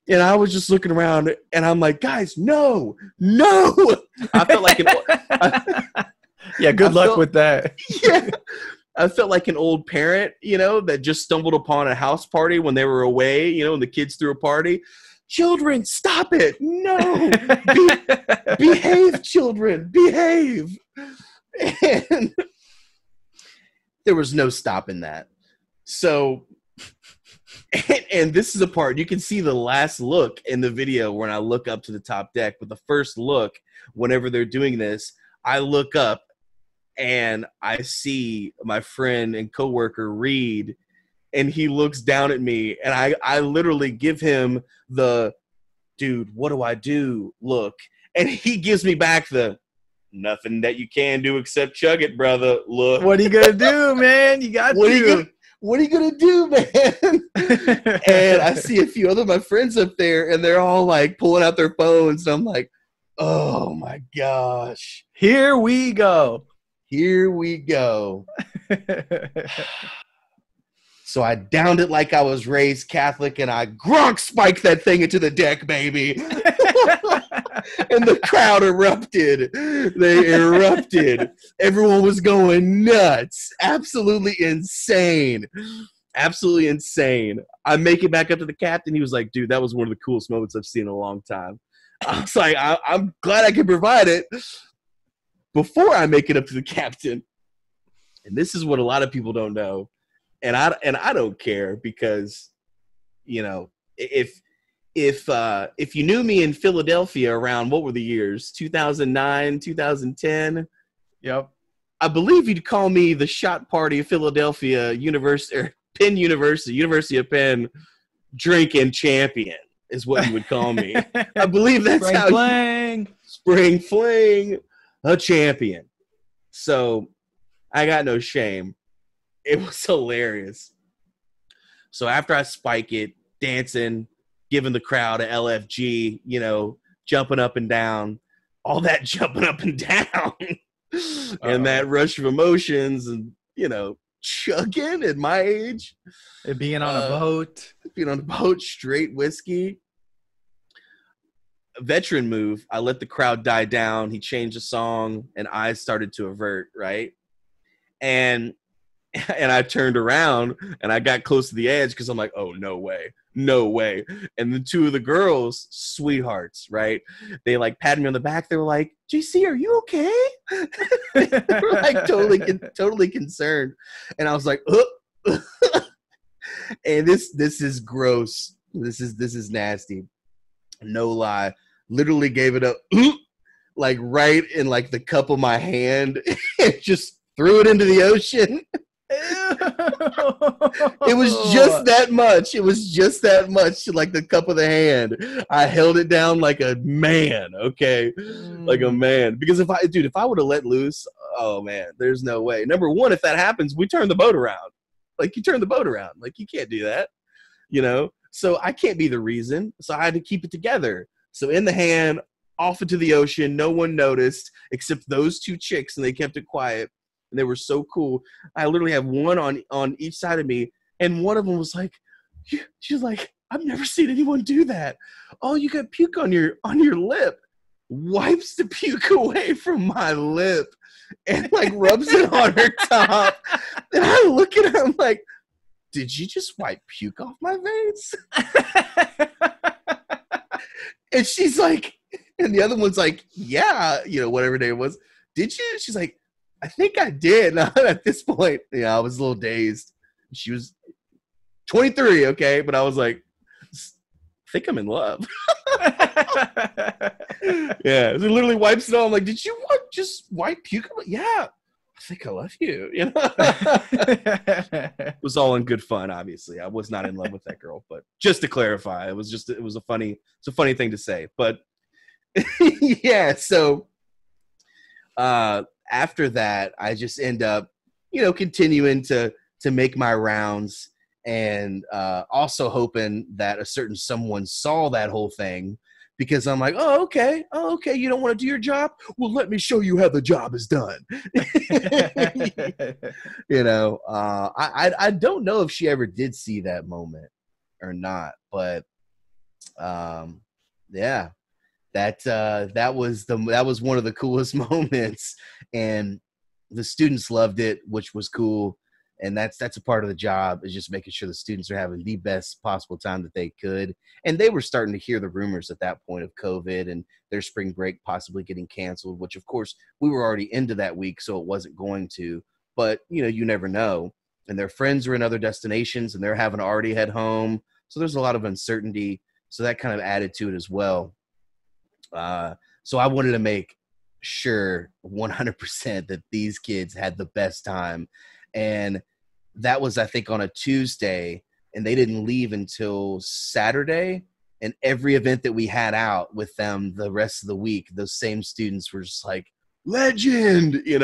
And I was just looking around and I'm like, guys, no. I felt like good luck with that. Yeah. I felt like an old parent, that just stumbled upon a house party when they were away, and the kids threw a party. Children, stop it. No. Behave, children. Behave. And there was no stopping that. So, and this is a part, you can see the last look in the video when I look up to the top deck, but the first look, whenever they're doing this, I look up and I see my friend and coworker Reed, and he looks down at me, and I literally give him the, dude, what do I do? Look. And he gives me back the, nothing that you can do except chug it, brother. Look. What are you going to do, man? You got what are you going to do, man? And I see a few other of my friends up there, and they're all like pulling out their phones. And I'm like, oh my gosh. Here we go. So I downed it like I was raised Catholic, and I Gronk spiked that thing into the deck, baby. And the crowd erupted. They erupted. Everyone was going nuts. Absolutely insane. I make it back up to the captain. He was like, dude, that was one of the coolest moments I've seen in a long time. I was like, I'm glad I can provide it before I make it up to the captain. And this is what a lot of people don't know. And I don't care because, if you knew me in Philadelphia around, what were the years? 2009, 2010. Yep. I believe you'd call me the shot party of Philadelphia University of Penn drinking champion is what you would call me. I believe that's Spring fling, a champion. So I got no shame. It was hilarious. So after I spike it, dancing, giving the crowd a LFG, jumping up and down, all that jumping up and down, and that rush of emotions, and chugging at my age, and being on a boat, straight whiskey. A veteran move. I let the crowd die down. He changed the song, and eyes started to avert. Right, and I turned around and I got close to the edge because I'm like, oh, no way. And the two of the girls, sweethearts, right? They like patted me on the back. They were like, JC, are you okay? They were like totally concerned. And I was like, and this is gross. This is nasty. No lie. Literally gave it up like right in like the cup of my hand and just threw it into the ocean. It was just that much like the cup of the hand. I held it down like a man, okay? Like a man. Because if I would have let loose, oh man, there's no way. Number one, if that happens, we turn the boat around. Like you turn the boat around. Like you can't do that. So I can't be the reason. So I had to keep it together. So in the hand, off into the ocean, no one noticed except those two chicks, and they kept it quiet. And they were so cool. I literally have one on each side of me, and one of them was like, she's like, I've never seen anyone do that. Oh, you got puke on your lip. Wipes the puke away from my lip and like rubs it on her top. And I look at her, I'm like, did you just wipe puke off my face? And she's like, and the other one's like, yeah, whatever day it was. Did you? She's like, I think I did. And at this point, I was a little dazed. She was 23, okay? But I was like, I think I'm in love. Yeah, it literally wipes it all. I'm like, did you just wipe puke? Like, yeah, I think I love you. It was all in good fun. Obviously, I was not in love with that girl, but just to clarify, it was a funny thing to say. But yeah, so after that, I just end up, continuing to make my rounds, and also hoping that a certain someone saw that whole thing. Because I'm like, oh, okay. You don't want to do your job? Well, let me show you how the job is done. I don't know if she ever did see that moment or not, but yeah, that was one of the coolest moments, and the students loved it, which was cool. And that's a part of the job, is just making sure the students are having the best possible time that they could. And they were starting to hear the rumors at that point of COVID and their spring break possibly getting canceled, which of course we were already into that week, so it wasn't going to. But, you never know. And their friends are in other destinations and they're having to already head home. So there's a lot of uncertainty. So that kind of added to it as well. So I wanted to make sure 100% that these kids had the best time. And that was, I think, on a Tuesday, and they didn't leave until Saturday. And every event that we had out with them the rest of the week, those same students were just like, legend, which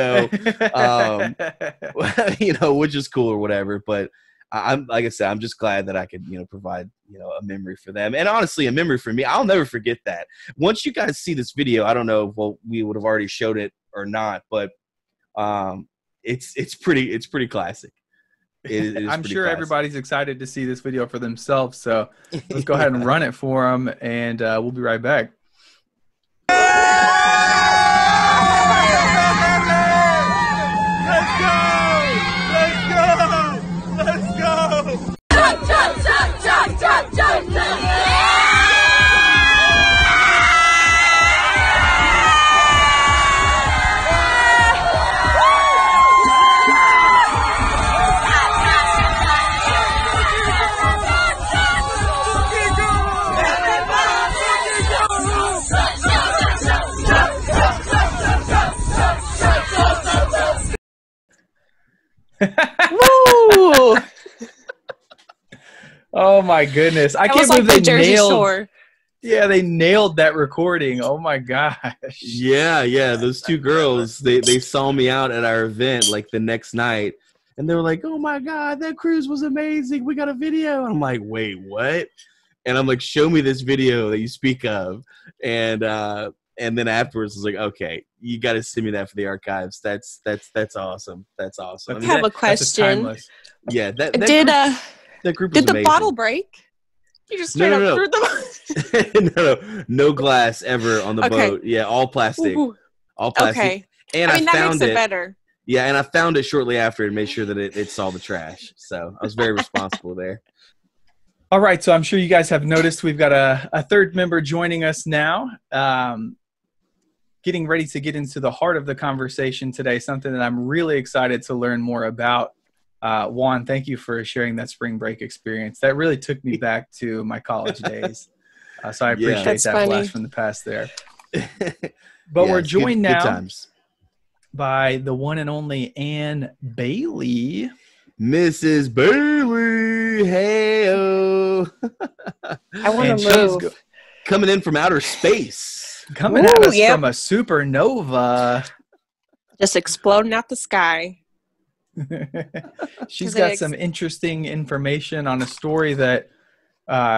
is cool or whatever. But I'm, like I said, I'm just glad that I could, provide, a memory for them. And honestly, a memory for me. I'll never forget that. Once you guys see this video, I don't know if we would have already showed it or not, but it's pretty classic. I'm sure everybody's excited to see this video for themselves. So let's go ahead and run it for them, and we'll be right back. Let's go! Jump, jump, jump, jump, jump, jump, jump! Woo! Oh my goodness! I can't believe they nailed. Yeah, they nailed that recording. Oh my gosh! Yeah. Those two girls, they saw me out at our event like the next night, and they were like, "Oh my god, that cruise was amazing! We got a video." And I'm like, "Wait, what?" And I'm like, "Show me this video that you speak of." And then afterwards, I was like, "Okay, you got to send me that for the archives." That's awesome. That's awesome. I have a question. Yeah, that group did was the amazing. Bottle break? You just straight up threw the no glass ever on the boat. Yeah, all plastic. Ooh. All plastic. Okay. And I that found makes it better. Yeah, and I found it shortly after and made sure that it saw the trash. So I was very responsible there. All right, so I'm sure you guys have noticed we've got a third member joining us now. Getting ready to get into the heart of the conversation today, something that I'm really excited to learn more about. Juan, thank you for sharing that spring break experience. That really took me back to my college days. So I appreciate that blast from the past there. But we're joined now by the one and only Ann Bailey. Mrs. Bailey, hey-o. I want to move. Coming in from outer space. Coming at us from a supernova. Just exploding out the sky. She's got some interesting information on a story that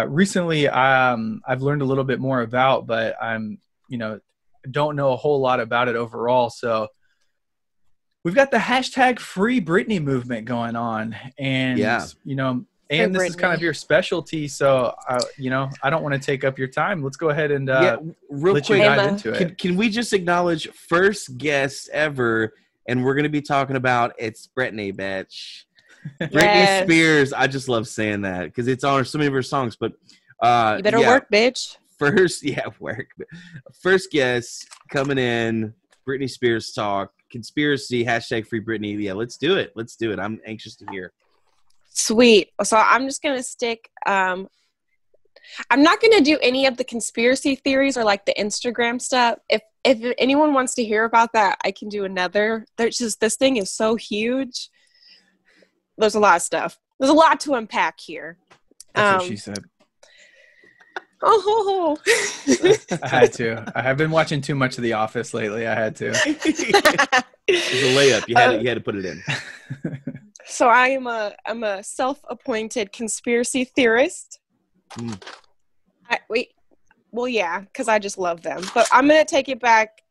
recently I've learned a little bit more about, but I'm, don't know a whole lot about it overall. So we've got the hashtag Free Britney movement going on, and and this is kind of your specialty. So I don't want to take up your time. Let's go ahead and real let quick you dive into it. Can we just acknowledge first guest ever? And we're going to be talking about It's Britney, bitch. Britney Spears. I just love saying that because it's on so many of her songs. But you better work, bitch. Work. First guest coming in. Britney Spears talk. Conspiracy. #free Britney. Yeah, let's do it. I'm anxious to hear. Sweet. So I'm just gonna stick. I'm not gonna do any of the conspiracy theories or like the Instagram stuff. If anyone wants to hear about that, I can do another. There's just, this thing is so huge. There's a lot of stuff. There's a lot to unpack here. That's what she said. Oh. I had to. I have been watching too much of The Office lately. I had to. It was a layup. You had to put it in. So I'm a self-appointed conspiracy theorist. Because I just love them. But I'm going to take it back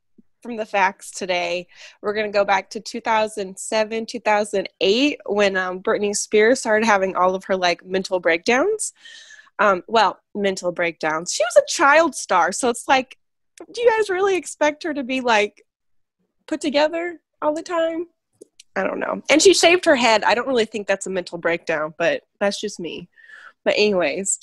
from the facts today. We're going to go back to 2007, 2008 when Britney Spears started having all of her like mental breakdowns. Mental breakdowns. She was a child star, so it's like, do you guys really expect her to be like put together all the time? I don't know. And she shaved her head. I don't really think that's a mental breakdown, but that's just me. But anyways,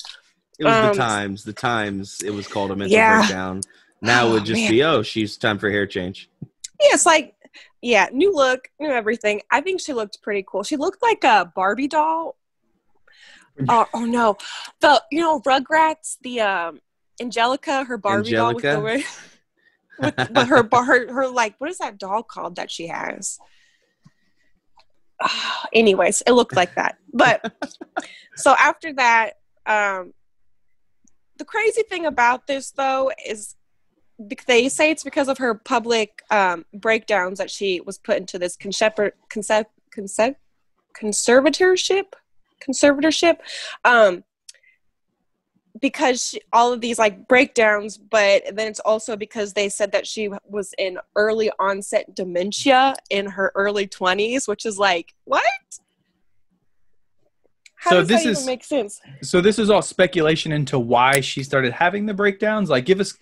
it was the times. It was called a mental breakdown. Now it would just be, she's time for a hair change. Yeah, it's like, new look, new everything. I think she looked pretty cool. She looked like a Barbie doll. Oh no, Rugrats, the Angelica, her Barbie doll with her like, what is that doll called that she has? Anyways, it looked like that. But so after that, the crazy thing about this though is they say it's because of her public breakdowns that she was put into this conservatorship, because all of these like breakdowns, but then it's also because they said that she was in early onset dementia in her early 20s, which is like, what? How does that even make sense? So this is all speculation into why she started having the breakdowns. Like, give us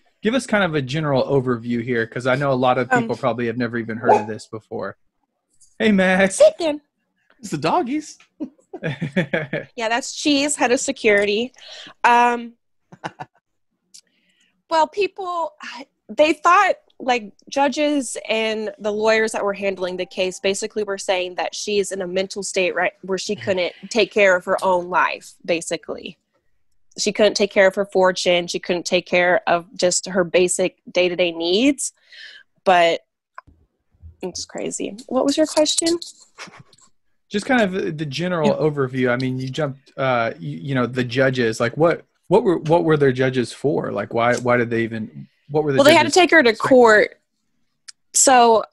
kind of a general overview here, because I know a lot of people probably have never even heard of this before. Hey, Max. Sit down. It's the doggies. Yeah, that's Cheese, head of security. Well, people, they thought, like, judges and the lawyers that were handling the case basically were saying that she's in a mental state, right, where she couldn't take care of her own life, basically. She couldn't take care of her fortune. She couldn't take care of just her basic day-to-day needs. But it's crazy. What was your question? Just kind of the general overview. I mean, you jumped, the judges. Like, what were their judges for? Like, why did they even? What were the? Well, they had to take her to court. So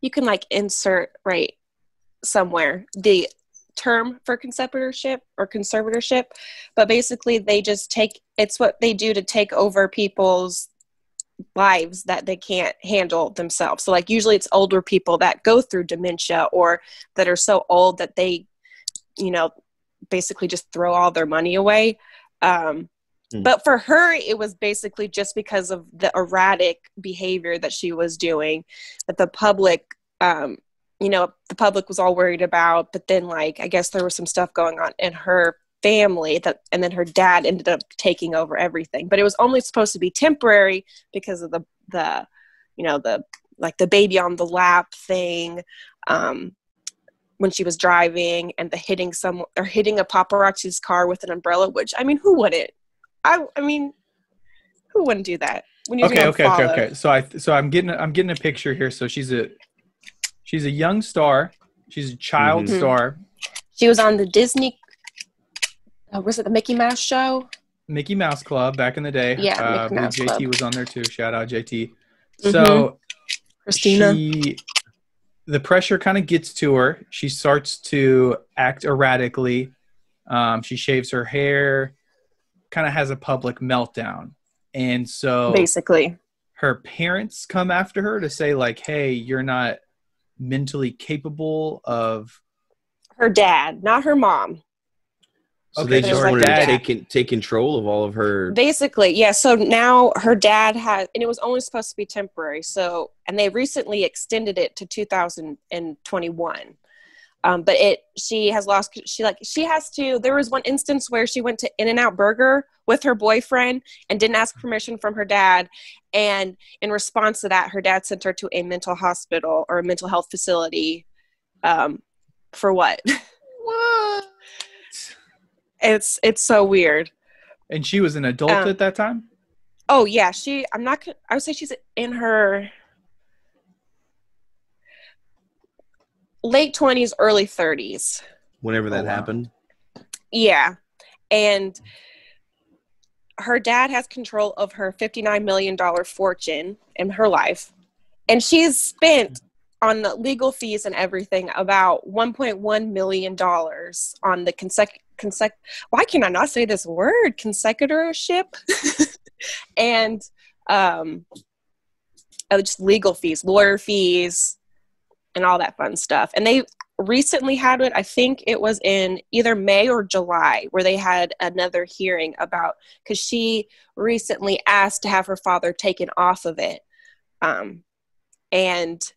you can like insert right somewhere the term for conservatorship, but basically they just it's what they do to take over people's lives that they can't handle themselves. So like usually it's older people that go through dementia or that are so old that they, basically just throw all their money away. But for her, it was basically just because of the erratic behavior that she was doing that the public, the public was all worried about. But then like, I guess there was some stuff going on in her family and then her dad ended up taking over everything, but it was only supposed to be temporary because of the baby on the lap thing when she was driving and the hitting a paparazzi's car with an umbrella, which I mean, who wouldn't? I mean, who wouldn't do that when you're okay. So I'm getting a picture here. So she's a young star. She's a child star. She was on the Disney. Was it the Mickey Mouse show? Mickey Mouse Club back in the day. Yeah, Mickey Mouse JT Club. was on there too. Shout out JT. So Christina. The pressure kind of gets to her. She starts to act erratically. She shaves her hair, kind of has a public meltdown. And so basically her parents come after her to say like, hey, you're not mentally capable of. Her dad, not her mom. So they just wanted to take control of all of her. Basically, yeah. So now her dad and it was only supposed to be temporary. So, and they recently extended it to 2021. But she has lost. She has to. There was one instance where she went to In-N-Out Burger with her boyfriend and didn't ask permission from her dad. And in response to that, her dad sent her to a mental hospital or a mental health facility. For what? What? It's so weird. And she was an adult at that time? Oh yeah, I would say she's in her late 20s, early 30s. Whenever that happened. Yeah. And her dad has control of her $59 million fortune in her life. And she's spent on the legal fees and everything about $1.1 million on the why can I not say this word? Consecutorship. And just legal fees, lawyer fees, and all that fun stuff. And they recently had it, I think it was in either May or July, where they had another hearing about, because she recently asked to have her father taken off of it. And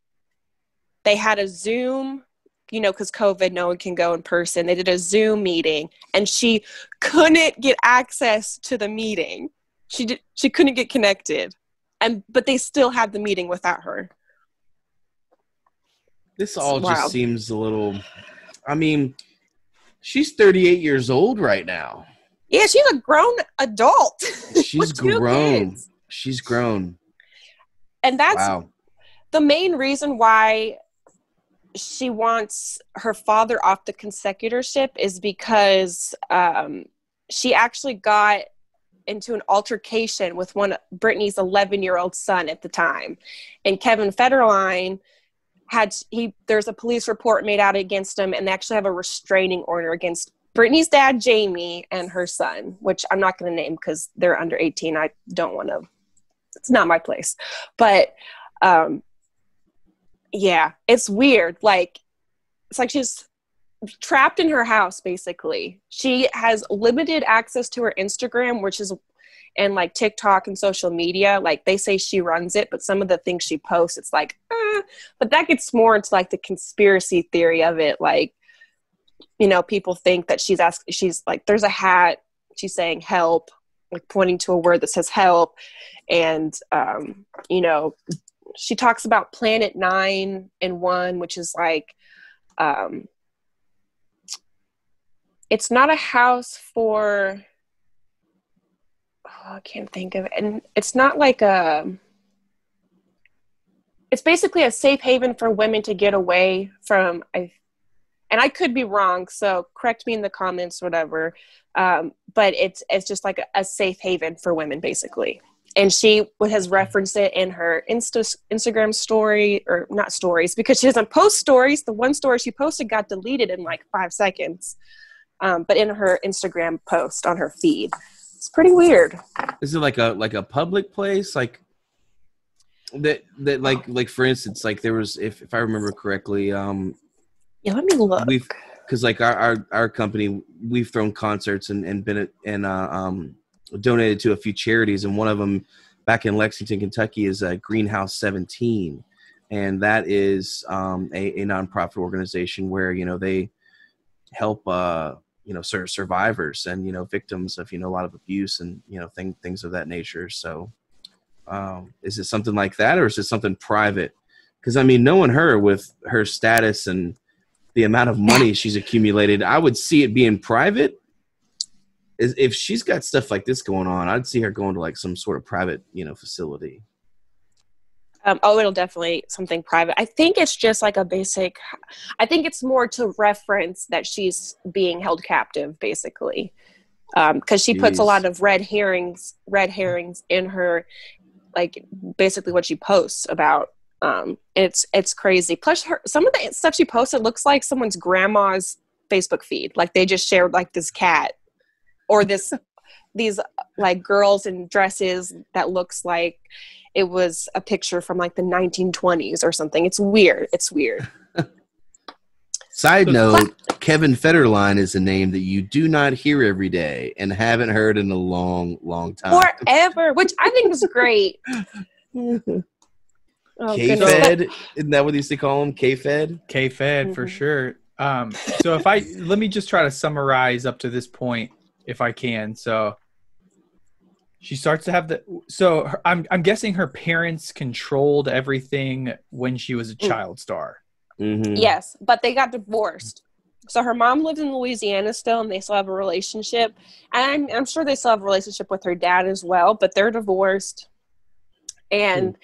they had a Zoom, because COVID, no one can go in person. They did a Zoom meeting, and she couldn't get access to the meeting. She couldn't get connected, but they still had the meeting without her. This all just seems a little. I mean, she's 38 years old right now. Yeah, she's a grown adult. She's grown. She's grown. And that's the main reason why she wants her father off the consecutorship, is because she actually got into an altercation with Britney's 11-year-old son at the time. And Kevin Federline there's a police report made out against him, and they actually have a restraining order against Britney's dad, Jamie, and her son, which I'm not going to name because they're under 18. I don't want to, it's not my place. But yeah, it's weird. It's like she's trapped in her house, basically. She has limited access to her Instagram, and TikTok and social media. They say she runs it, but some of the things she posts, it's but that gets more into the conspiracy theory of it. People think that she's there's a hat, she's saying help, pointing to a word that says help. And, she talks about Planet 9 and 1, which is it's not a house for, I can't think of it. And it's not it's basically a safe haven for women to get away from, and I could be wrong, so correct me in the comments, whatever. But it's just a safe haven for women, basically. And she has referenced it in her Instagram story, or not stories, because she doesn't post stories. The one story she posted got deleted in 5 seconds. But in her Instagram post on her feed, it's pretty weird. Is it like a public place, that for instance, there was, if I remember correctly, yeah, let me look. Because our company, we've thrown concerts and been donated to a few charities, and one of them back in Lexington, Kentucky, is Greenhouse 17, and that is a nonprofit organization where they help survivors and victims of a lot of abuse and things of that nature. So is it something like that, or is it something private? Because knowing her with her status and the amount of money she's accumulated, I would see it being private. If she's got stuff like this going on, I'd see her going to some sort of private facility. It'll definitely something private. I think it's just a basic, I think it's more to reference that she's being held captive, basically. Because she puts a lot of red herrings in her, basically what she posts about. It's crazy. Plus some of the stuff she posted looks like someone's grandma's Facebook feed. They just shared this cat, or these girls in dresses that looks like it was a picture from the 1920s or something. It's weird. Side note, Kevin Federline is a name that you do not hear every day and haven't heard in a long, long time. Forever, which I think is great. K-Fed, isn't that what they used to call him? K-Fed? K-Fed, for sure. So let me just try to summarize up to this point, if I can. So she starts to have I'm guessing her parents controlled everything when she was a child star. Mm-hmm. Yes, but they got divorced. So her mom lived in Louisiana still, and they still have a relationship. And I'm sure they still have a relationship with her dad as well, but they're divorced. And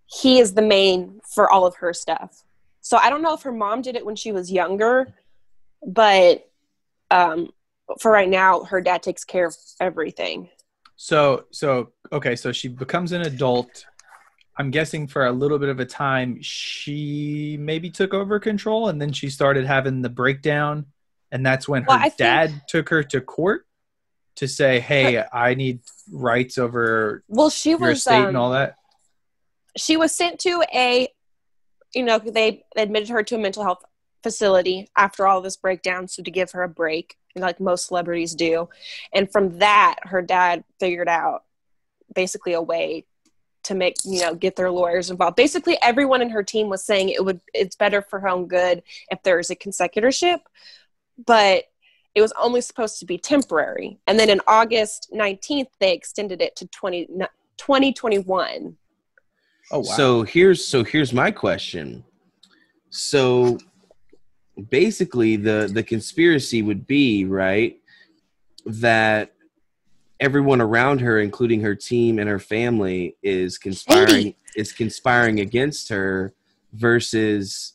he is the main for all of her stuff. So I don't know if her mom did it when she was younger, but for right now, her dad takes care of everything. So okay, so she becomes an adult. I'm guessing for a little bit of a time, she maybe took over control, and then she started having the breakdown, and that's when her dad took her to court to say, "Hey, I need rights over your estate and all that." She was sent to they admitted her to a mental health facility after all this breakdown, so to give her a break, like most celebrities do. And from that, her dad figured out basically a way to make, get their lawyers involved. Basically, everyone in her team was saying it's better for her own good if there's a consecutorship, but it was only supposed to be temporary. And then in August 19th, they extended it to 2021. Oh, wow. So here's my question. So basically the conspiracy would be, right, that everyone around her, including her team and her family, is conspiring against her versus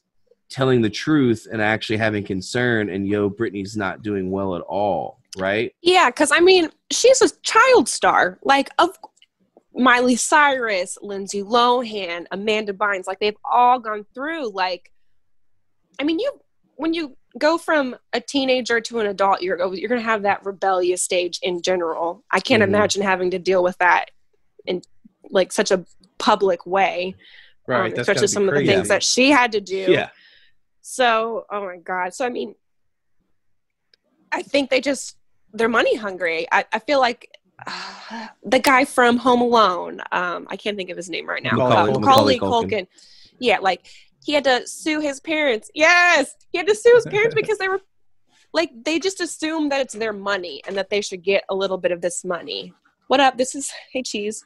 telling the truth and actually having concern, and Britney's not doing well at all, right? Yeah, because I mean, she's a child star, like of Miley Cyrus, Lindsay Lohan, Amanda Bynes, like they've all gone through, like, I mean, when you go from a teenager to an adult, you're going to have that rebellious stage in general. I can't imagine having to deal with that in like such a public way, right? Especially some of the things that she had to do. Yeah. So, oh my God. So, I mean, I think they're money hungry. I feel like the guy from Home Alone, I can't think of his name right now. Macaulay Culkin. Yeah, like he had to sue his parents. Yes, he had to sue his parents because they were like, they just assume that it's their money and that they should get a little bit of this money. What up? Hey, Cheese.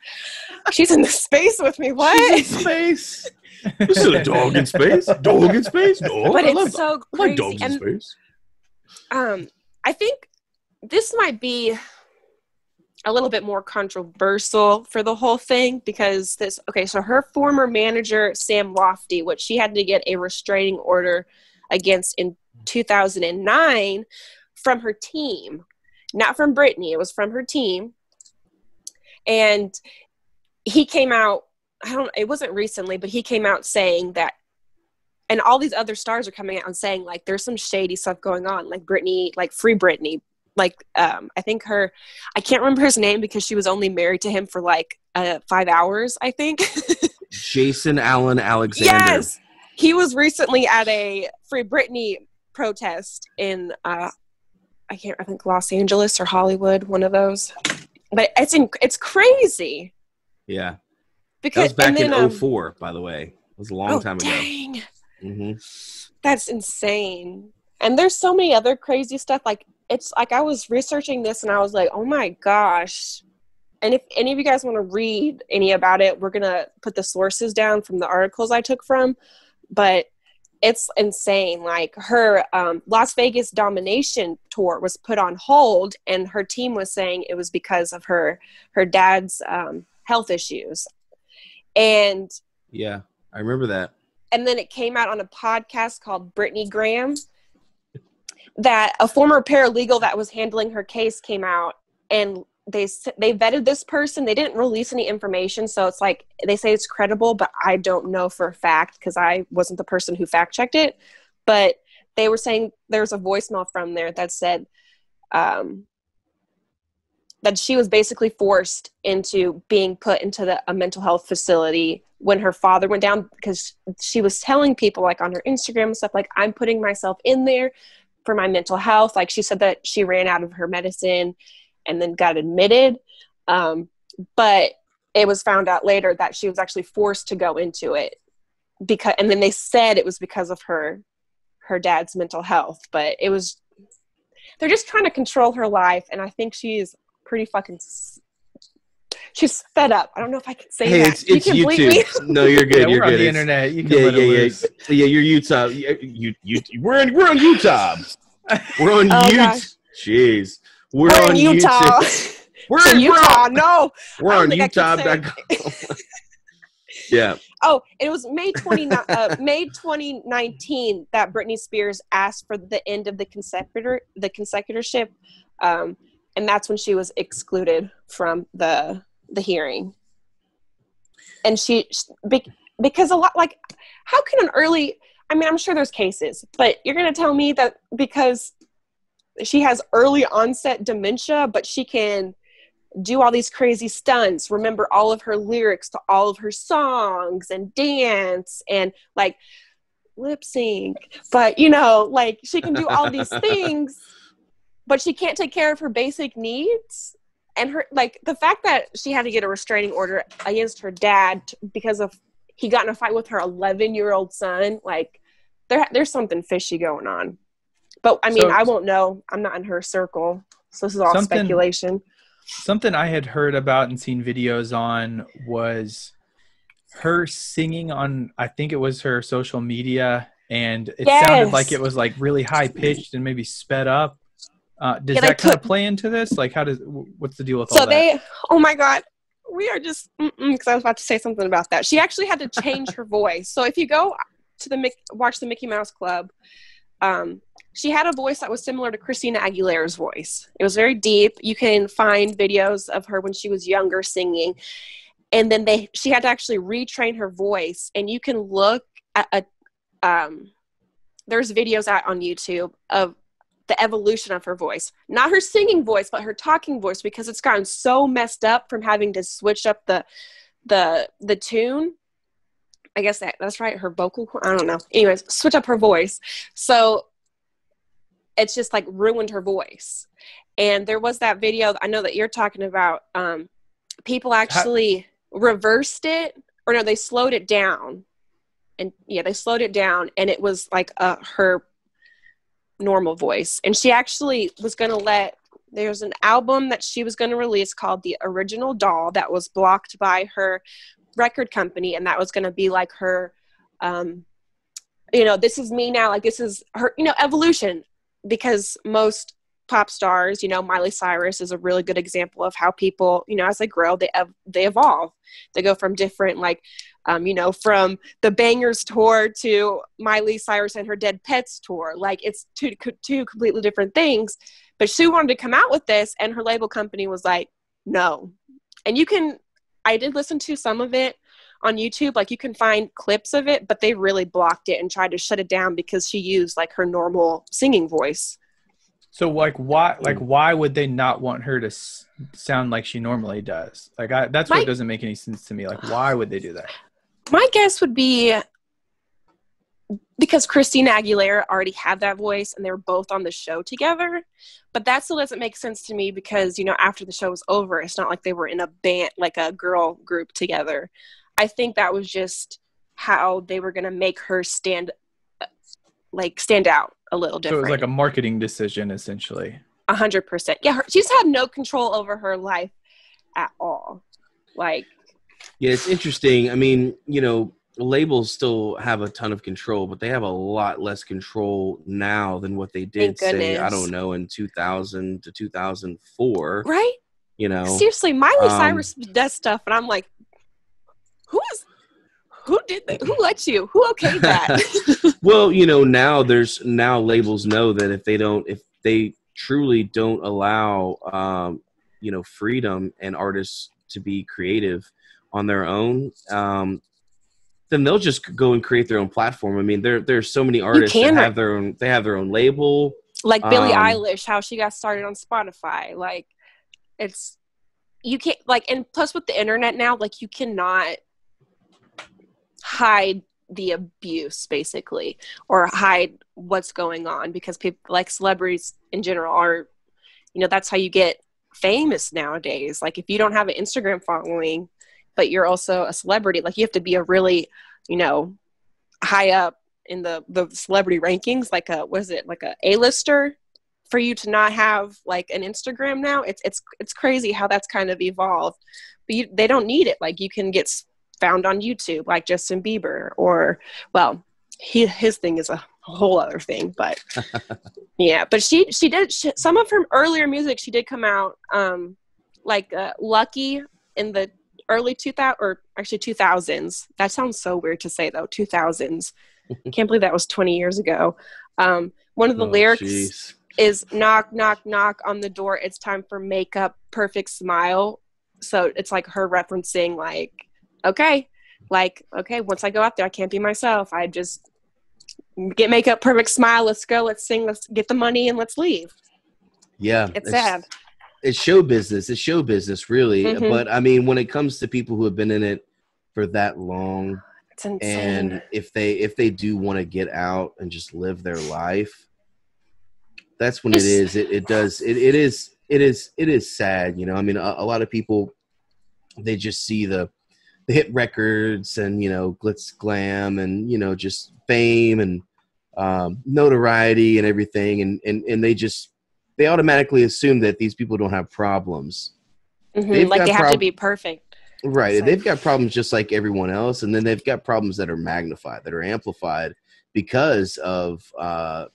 She's in the space with me. What? She's in space. This is a dog in space. Dog in space. Dog. But it's so crazy. I like dogs in space. I think this might be a little bit more controversial for the whole thing because so her former manager, Sam Lofty, which she had to get a restraining order against in 2009 from her team, not from Britney. It was from her team. And he came out, it wasn't recently, but he came out saying that, and all these other stars are coming out and saying, like, there's some shady stuff going on, like Britney, like free Britney. Like, I think I can't remember his name because she was only married to him for like 5 hours, I think. Jason Allen Alexander. Yes. He was recently at a Free Britney protest in, I think Los Angeles or Hollywood, one of those. But it's crazy. Yeah. Because that was back in 2004, by the way. It was a long time ago. Dang. Mm-hmm. That's insane. And there's so many other crazy stuff. Like, it's like I was researching this and I was like, oh my gosh. And if any of you guys want to read any about it, we're going to put the sources down from the articles I took from. But it's insane. Like her Las Vegas domination tour was put on hold and her team was saying it was because of her dad's health issues. And yeah, I remember that. And then it came out on a podcast called Britney Graham that a former paralegal that was handling her case came out and they vetted this person. They didn't release any information. So it's like, they say it's credible, but I don't know for a fact because I wasn't the person who fact checked it. But they were saying there's a voicemail from there that said that she was basically forced into being put into a mental health facility when her father went down because she was telling people like on her Instagram and stuff, like, I'm putting myself in there for my mental health. Like she said that she ran out of her medicine and then got admitted. But it was found out later that she was actually forced to go into it and then they said it was because of her her dad's mental health. But they're just trying to control her life, and I think she's pretty fucking. She's fed up. I don't know if I can say that. It's YouTube. No, you're good. Yeah, you're we're on good. the internet. You can let it loose. Yeah, you're Utah. We're on Utah. We're on YouTube. Jeez. We're on Utah. We're in Utah. No. We're on Utah.com. Yeah. Oh, it was May 2019 that Britney Spears asked for the end of the consecutorship, and that's when she was excluded from the hearing. And because a lot, like, how can an early, I mean, I'm sure there's cases, but you're going to tell me that because she has early onset dementia, but she can do all these crazy stunts, remember all of her lyrics to all of her songs and dance and like lip sync, but like she can do all these things, but she can't take care of her basic needs. And her, like, the fact that she had to get a restraining order against her dad because of he got in a fight with her 11-year-old son, like there's something fishy going on. But I mean, I won't know. I'm not in her circle, so this is all speculation. Something I had heard about and seen videos on was her singing on, I think it was her social media, and it sounded like it was like really high pitched and maybe sped up. Does that kind of play into this? Like, what's the deal with all that? Oh my God, we are just, because I was about to say something about that. She actually had to change her voice. So if you go to watch the Mickey Mouse Club, she had a voice that was similar to Christina Aguilera's voice. It was very deep. You can find videos of her when she was younger singing. And then she had to actually retrain her voice. And you can look at there's videos out on YouTube of the evolution of her voice. Not her singing voice, but her talking voice, because it's gotten so messed up from having to switch up the tune. I guess that's right. Her vocal, I don't know. Anyways, switch up her voice. So it's just like ruined her voice. And there was that video I know that you're talking about. People actually reversed it, or no, they slowed it down. And yeah, they slowed it down, and it was like her normal voice. And she actually was going to there's an album that she was going to release called The Original Doll that was blocked by her record company, and that was going to be like her this is me now, like this is her evolution, because most pop stars, Miley Cyrus is a really good example of how people, as they grow, they evolve. They go from different, like from the Bangers tour to Miley Cyrus and her Dead Pets tour. Like, it's two completely different things. But she wanted to come out with this, and her label company was like, no. And I did listen to some of it on YouTube. Like, you can find clips of it, but they really blocked it and tried to shut it down because she used like her normal singing voice. So why would they not want her to sound like she normally does? Like, that's what doesn't make any sense to me. Like, why would they do that? My guess would be because Christina Aguilera already had that voice and they were both on the show together. But that still doesn't make sense to me because, after the show was over, it's not like they were in a band, like a girl group together. I think that was just how they were going to make her stand out a little different. So it was like a marketing decision, essentially. 100%. Yeah, she's had no control over her life at all. Like, yeah, it's interesting. I mean, labels still have a ton of control, but they have a lot less control now than what they did, say, I don't know, in 2000 to 2004. Right? Seriously, Miley Cyrus does stuff, and I'm like, who did that? Who let you? Who okayed that? Well, now labels know that if they truly don't allow, freedom and artists to be creative on their own, then they'll just go and create their own platform. I mean, there's so many artists that have their own label. Like Billie Eilish, how she got started on Spotify. Like, you can't, like, and plus with the internet now, like, you cannot hide the abuse, basically, or hide what's going on, because people, like celebrities in general, are, that's how you get famous nowadays. Like, if you don't have an Instagram following, but you're also a celebrity, like, you have to be a really, high up in the celebrity rankings, like a, was it like a A-lister for you to not have like an Instagram now? It's crazy how that's kind of evolved, but they don't need it. Like you can get found on YouTube like Justin Bieber, or well, his thing is a whole other thing, but yeah, but she did some of her earlier music. She did come out like Lucky in the early 2000s, or actually 2000s. That sounds so weird to say though, 2000s. Can't believe that was 20 years ago. One of the lyrics is knock, knock, knock on the door. It's time for makeup, perfect smile. So it's like her referencing like, okay, once I go out there, I can't be myself. I just get makeup, perfect smile. Let's go. Let's sing. Let's get the money and let's leave. Yeah. It's sad. It's show business. It's show business, really. Mm-hmm. But I mean, when it comes to people who have been in it for that long, it's insane. And if they do want to get out and just live their life, that's when it is sad. You know, I mean, a lot of people, they just see the hit records and, you know, glitz glam and, you know, just fame and notoriety and everything. And they automatically assume that these people don't have problems. Mm-hmm. Like they have to be perfect. Right. So. They've got problems just like everyone else. And then they've got problems that are magnified, that are amplified because of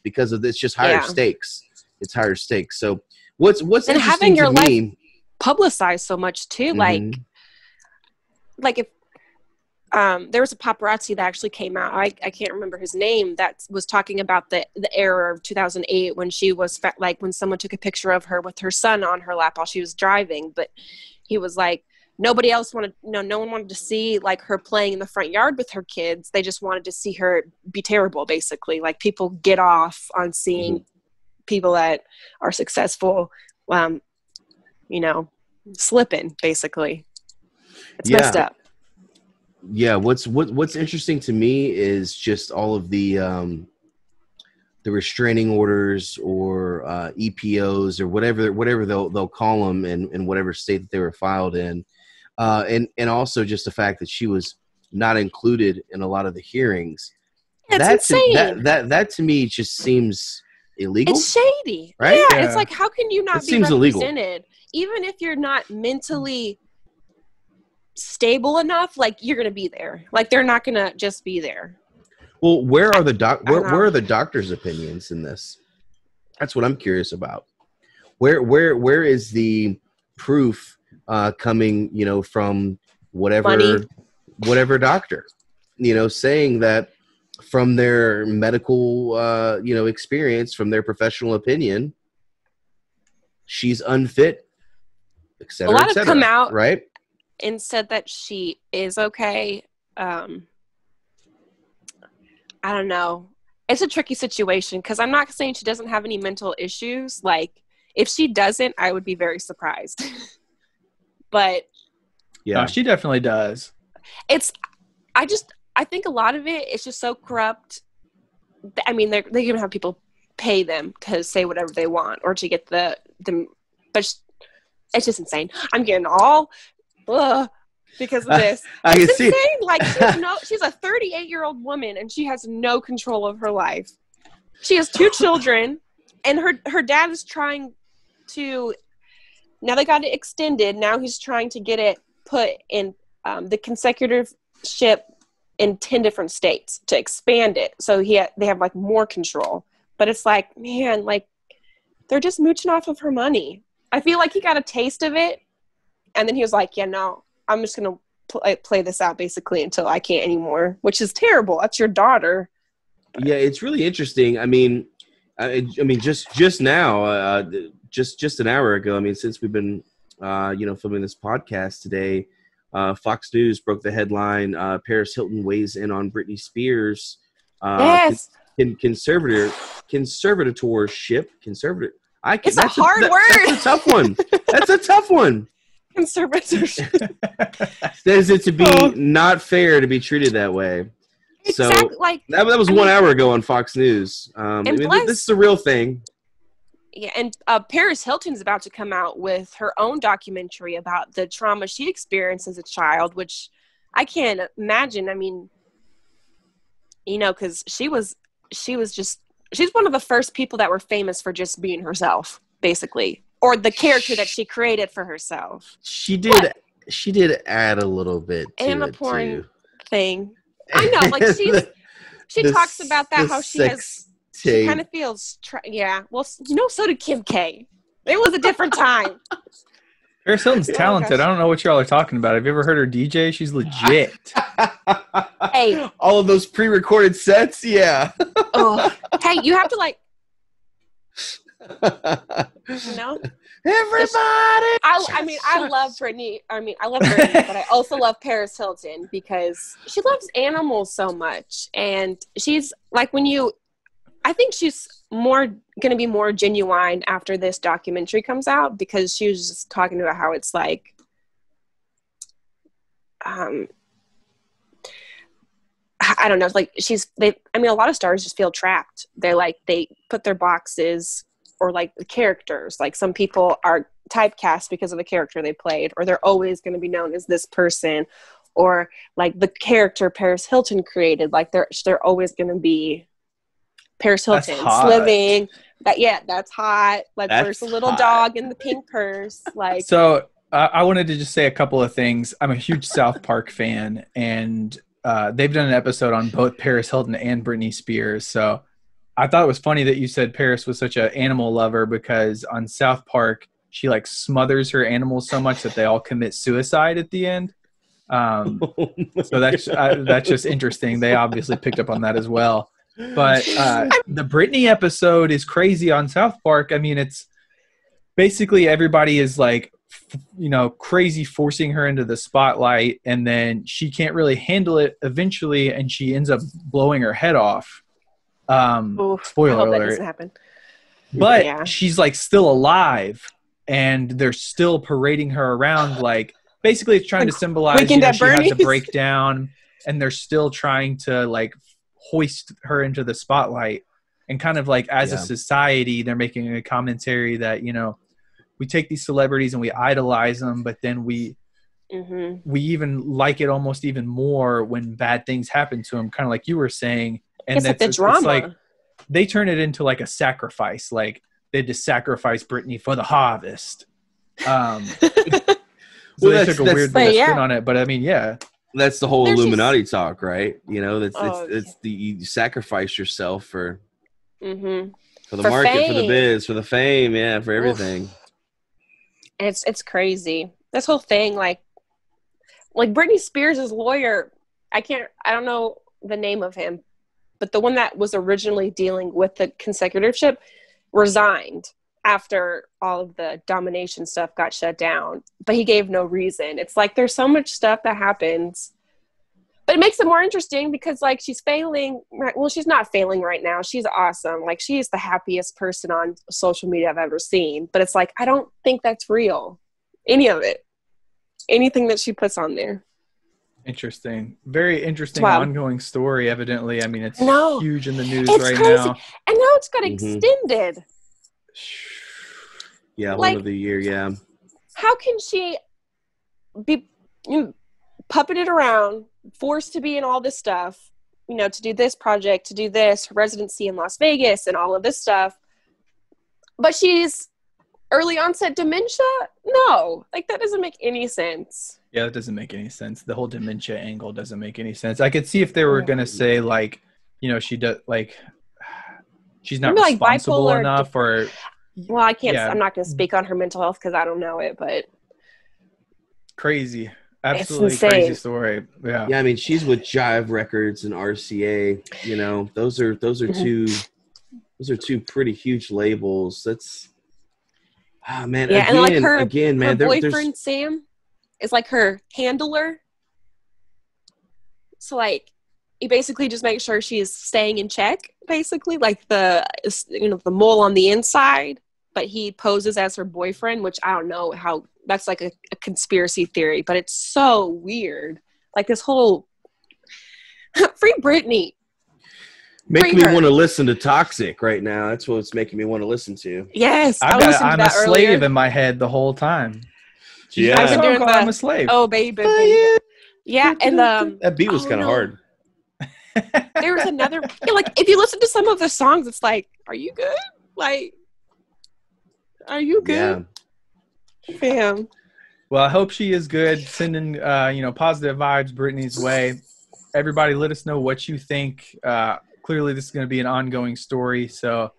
this, just higher stakes. It's higher stakes. So what's and interesting having your to me, life publicized so much too. Mm-hmm. Like if there was a paparazzi that actually came out. I can't remember his name, that was talking about the era of 2008 when she was like when someone took a picture of her with her son on her lap while she was driving. But he was like, nobody else wanted, no one wanted to see like her playing in the front yard with her kids. They just wanted to see her be terrible, basically. Like people get off on seeing mm-hmm. people that are successful, you know, slipping, basically. It's messed up. Yeah, what's interesting to me is just all of the restraining orders or EPOs or whatever they'll call them in whatever state that they were filed in, and also just the fact that she was not included in a lot of the hearings. It's insane. That to me just seems illegal. It's shady, right? Yeah. It's like, how can you not be represented? Illegal. Even if you're not mentally stable enough, like you're gonna be there. Like they're not gonna just be there. Well, where are the doctors' opinions in this? That's what I'm curious about. Where is the proof coming? You know, from whatever doctor, you know, saying that from their medical experience, from their professional opinion, she's unfit, etc. A lot have come out, right? And said that she is okay. I don't know. It's a tricky situation because I'm not saying she doesn't have any mental issues. Like, if she doesn't, I would be very surprised. But yeah, no, she definitely does. I think a lot of it is just so corrupt. I mean, they can have people pay them to say whatever they want or to get the but it's just insane. I'm getting all because of this. I can see. Like she's a 38-year-old woman and she has no control of her life. She has 2 children and her dad is trying to, now they got it extended. Now he's trying to get it put in the consecutiveship in 10 different states to expand it. So they have like more control, but it's like, man, like they're just mooching off of her money. I feel like he got a taste of it. And then he was like, yeah, no, I'm just going to play this out basically until I can't anymore, which is terrible. That's your daughter. Yeah, it's really interesting. I mean, just now, just an hour ago, I mean, since we've been, filming this podcast today, Fox News broke the headline, Paris Hilton weighs in on Britney Spears. Yes. Conservatorship. It's a hard word. That's a tough one. That's a tough one. Conservatorship. Says it to be not fair to be treated that way. Exactly. So like that was 1 hour ago on Fox News. This is a real thing. Yeah, and Paris Hilton's about to come out with her own documentary about the trauma she experienced as a child, which I can't imagine. I mean, You know, because she's one of the first people that were famous for just being herself, basically, or the character that she created for herself. She did add a little bit to and the it porn too. thing. I know, like she talks about that, how she kind of feels. Well, no, so did Kim K. It was a different time. Paris Hilton's talented. I don't know what y'all are talking about. Have you ever heard her DJ? She's legit. Hey, all of those pre-recorded sets, yeah. Oh, hey, you have to like, you know, everybody. I love Britney. I love Britney, but I also love Paris Hilton because she loves animals so much, and she's like I think she's going to be more genuine after this documentary comes out, because she was just talking about how it's like, I don't know, like a lot of stars just feel trapped. They put their boxes, or like the characters, like some people are typecast because of the character they played, or they're always going to be known as this person, or like the character Paris Hilton created, like they're always going to be Paris Hilton living that. That's hot. Like there's a little dog in the pink purse. Like, so I wanted to just say a couple of things. I'm a huge South Park fan, and they've done an episode on both Paris Hilton and Britney Spears. So I thought it was funny that you said Paris was such an animal lover, because on South Park, she like smothers her animals so much that they all commit suicide at the end. So that's just interesting. They obviously picked up on that as well. But the Britney episode is crazy on South Park. I mean, it's basically everybody is like, crazy forcing her into the spotlight, and then she can't really handle it eventually, and she ends up blowing her head off. Spoiler I hope alert. that doesn't happen. But she's like still alive, and they're still parading her around. Like basically, it's trying to symbolize she had to break down, and they're still trying to like hoist her into the spotlight. And kind of like as a society, they're making a commentary that we take these celebrities and we idolize them, but then we even like it almost even more when bad things happen to them, kind of like you were saying. And it's like the drama. It's like they turn it into like a sacrifice, like they had to sacrifice Britney for the harvest. So they took a weird spin on it, but I mean, that's the whole Illuminati talk, right? It's you sacrifice yourself for the market, fame. For the biz, for the fame, for everything. It's crazy. This whole thing, like Britney Spears' lawyer, I don't know the name of him, but the one that was originally dealing with the conservatorship resigned after all of the domination stuff got shut down, but he gave no reason. It's like there's so much stuff that happens, but it makes it more interesting because like she's failing. Well, she's not failing right now. She's awesome. Like she is the happiest person on social media I've ever seen, but it's like, I don't think that's real. Any of it, anything that she puts on there. Interesting. Very interesting ongoing story, evidently. I mean, it's huge in the news right crazy. now. And now it's got extended. Yeah, one of the year, How can she be puppeted around, forced to be in all this stuff, to do this project, to do this, residency in Las Vegas and all of this stuff, but she's early onset dementia? No, like that doesn't make any sense. Yeah, that doesn't make any sense. The whole dementia angle doesn't make any sense. I could see if they were going to say like, she does like, she's not responsible enough or. Well, I can't, I'm not going to speak on her mental health because I don't know it, but. Crazy. Absolutely crazy story. Yeah. Yeah. I mean, she's with Jive Records and RCA, those are two pretty huge labels. That's, man. Yeah. Again, and like her there's boyfriend, Sam, is like her handler. So like, he basically just makes sure she's staying in check, basically, like the mole on the inside, but he poses as her boyfriend, which I don't know how that's like a conspiracy theory, but it's so weird. Like this whole free Britney. Making me want to listen to Toxic right now. That's what's making me want to listen to. Yes. I'm a slave in my head the whole time. Yeah. I've been doing I'm a slave. Oh, baby. Yeah. And that beat was kind of hard. There was another, like, if you listen to some of the songs, it's like, are you good? Like, are you good? Yeah. Fam. Well, I hope she is good. Sending, positive vibes Brittany's way. Everybody, let us know what you think. Clearly, this is going to be an ongoing story, so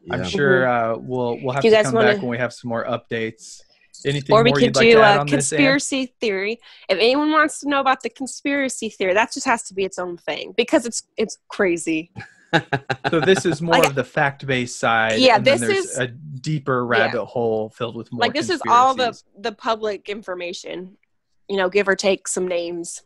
I'm sure we'll have to come back when we have some more updates. Anything or we more could you'd like do to add a on conspiracy theory. If anyone wants to know about the conspiracy theory, that just has to be its own thing because it's crazy. So this is more of the fact-based side. Yeah, and then there's a deeper rabbit hole filled with more. Like this is all the public information, give or take some names,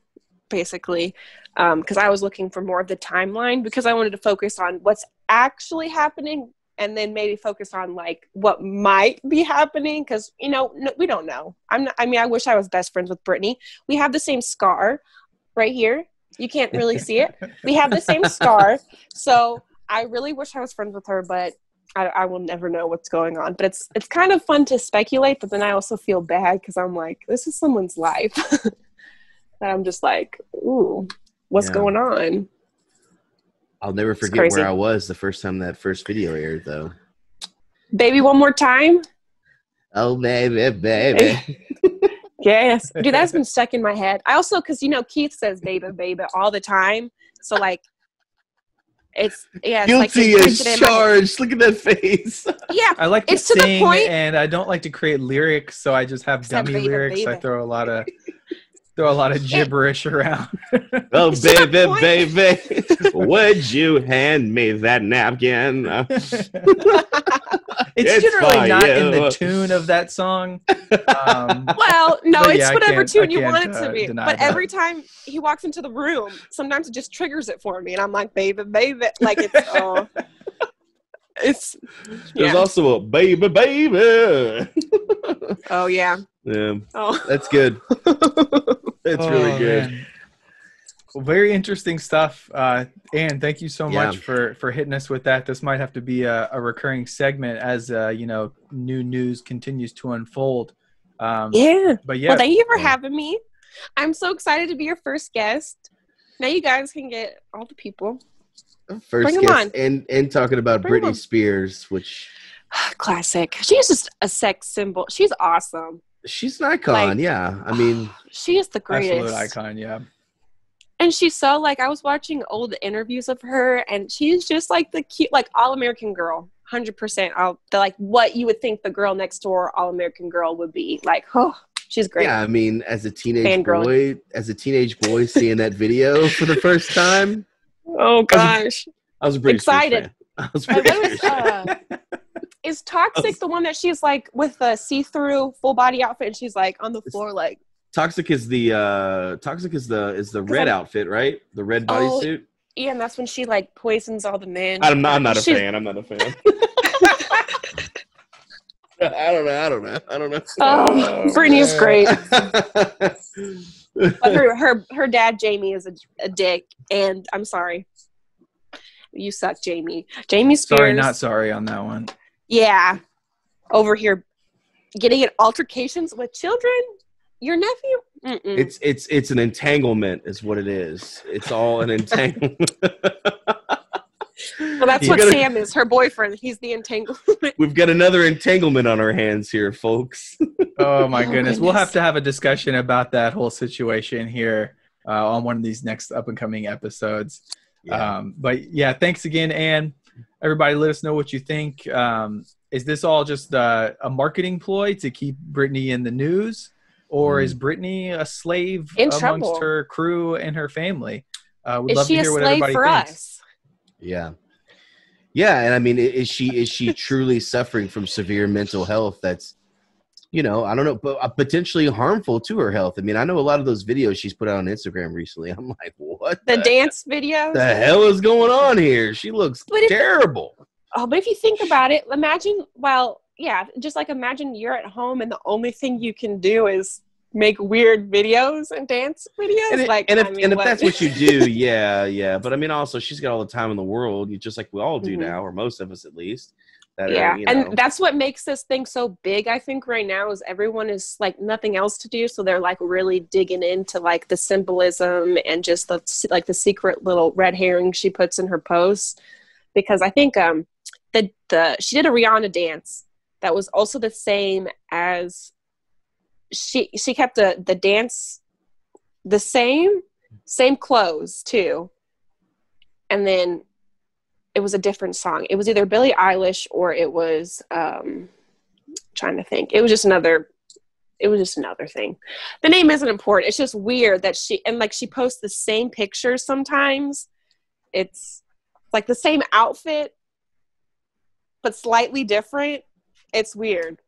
basically. Because I was looking for more of the timeline because I wanted to focus on what's actually happening. And then maybe focus on like what might be happening because we don't know. I wish I was best friends with Britney. We have the same scar right here. You can't really see it. We have the same scar. So I really wish I was friends with her, but I will never know what's going on. But it's kind of fun to speculate, but then I also feel bad because I'm like, this is someone's life. And I'm just like, ooh, what's going on? I'll never forget where I was the first time that first video aired, though. Baby, one more time. Oh, baby. Yes. Dude, that's been stuck in my head. I also, because, Keith says baby all the time. So, like, it's guilty as charged. Look at that face. Yeah. I like to sing, and I don't like to create lyrics, so I just have dummy lyrics. Baby. I throw a lot of gibberish around. Oh, baby, would you hand me that napkin? It's generally not in the tune of that song. Well, no, it's whatever tune you want it to be. But every time he walks into the room, sometimes it just triggers it for me. And I'm like, baby. Like, it's, There's also a baby. Oh, yeah. Yeah. Oh. That's good. That's really good. Man. Well, very interesting stuff. Ann, thank you so much for hitting us with that. This might have to be a recurring segment as new news continues to unfold. But well, thank you for having me. I'm so excited to be your first guest. Now you guys can get all the people. First guest and talking about Britney Spears, which classic. She's just a sex symbol. She's awesome. She's an icon, I mean, she is the greatest. Absolute icon, yeah. And she's so, like, I was watching old interviews of her, and she's just, like, the cute, like, all-American girl, 100%. Like, what you would think the girl next door all-American girl would be. Like, she's great. Yeah, I mean, as a teenage boy seeing that video for the first time. Oh, gosh. I was pretty excited. I was pretty Is Toxic the one that she's like with a see-through full body outfit and she's like on the floor like Toxic is the red outfit, right? The red bodysuit. Yeah, and that's when she like poisons all the men. I'm not a fan. I'm not a fan. I don't know. Oh, Britney is great. But her dad Jamie is a dick, and I'm sorry. You suck, Jamie. Jamie Spears. Sorry, not sorry on that one. Yeah. Over here getting in altercations with children? Your nephew? Mm-mm. It's an entanglement is what it is. It's all an entanglement. Well, that's what Sam is, her boyfriend. He's the entanglement. We've got another entanglement on our hands here, folks. Oh, my goodness. We'll have to have a discussion about that whole situation here on one of these next up-and-coming episodes. Yeah. But, yeah, thanks again, Ann. Everybody, let us know what you think. Is this all just a marketing ploy to keep Britney in the news? Or is Britney a slave amongst her crew and her family? We'd love to hear what everybody thinks. Us? Yeah. Yeah, and I mean, is she truly suffering from severe mental health that's, I don't know, but potentially harmful to her health? I mean, I know a lot of those videos she's put out on Instagram recently. I'm like, what? The dance videos? The hell is going on here? She looks terrible. But if you think about it, imagine you're at home and the only thing you can do is make weird videos and dance videos. If that's what you do, yeah. But I mean, also she's got all the time in the world, just like we all do now, or most of us at least. that are, Yeah, you know. and that's what makes this thing so big, I think, right now, is everyone is like nothing else to do, so they're like really digging into like the symbolism and just the like the secret little red herring she puts in her posts. Because I think the she did a Rihanna dance that was also the same as she kept the dance the same clothes too, and then it was a different song. It was either Billie Eilish or it was trying to think. It was just another thing. The name isn't important. It's just weird that she posts the same pictures sometimes. It's like the same outfit but slightly different. It's weird.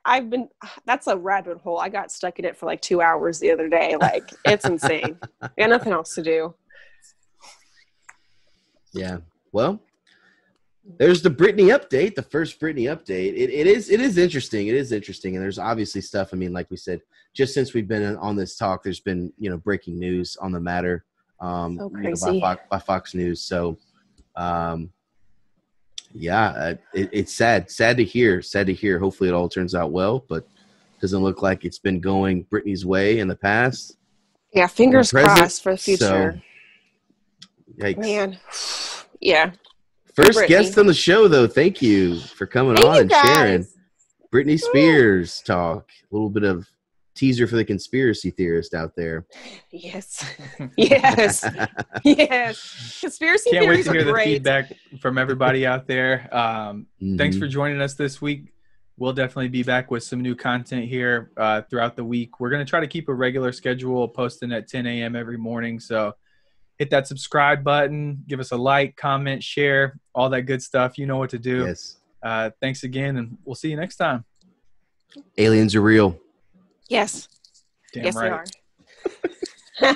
I've been, that's a rabbit hole. I got stuck in it for like 2 hours the other day. Like, it's insane. I got nothing else to do. Yeah. Well, there's the Britney update, the first Britney update. It is interesting. It is interesting. And there's obviously stuff. I mean, like we said, just since we've been on this talk, there's been, breaking news on the matter So crazy. by Fox News. So, it's sad to hear. Hopefully it all turns out well, but doesn't look like it's been going Britney's way in the past. Yeah, fingers crossed for the future. So, yikes. Man. Yeah. First Britney. guest on the show, though. Thank you for coming on and sharing. Britney Spears talk. A little bit of teaser for the conspiracy theorist out there. Yes. Yes. Yes. Conspiracy Can't wait theories to hear are the great. feedback from everybody out there. Thanks for joining us this week. We'll definitely be back with some new content here throughout the week. We're going to try to keep a regular schedule, posting at 10 a.m. every morning. So hit that subscribe button, give us a like, comment, share, all that good stuff. You know what to do. Yes. Thanks again, and we'll see you next time. Aliens are real. Yes. Damn yes, right. they are.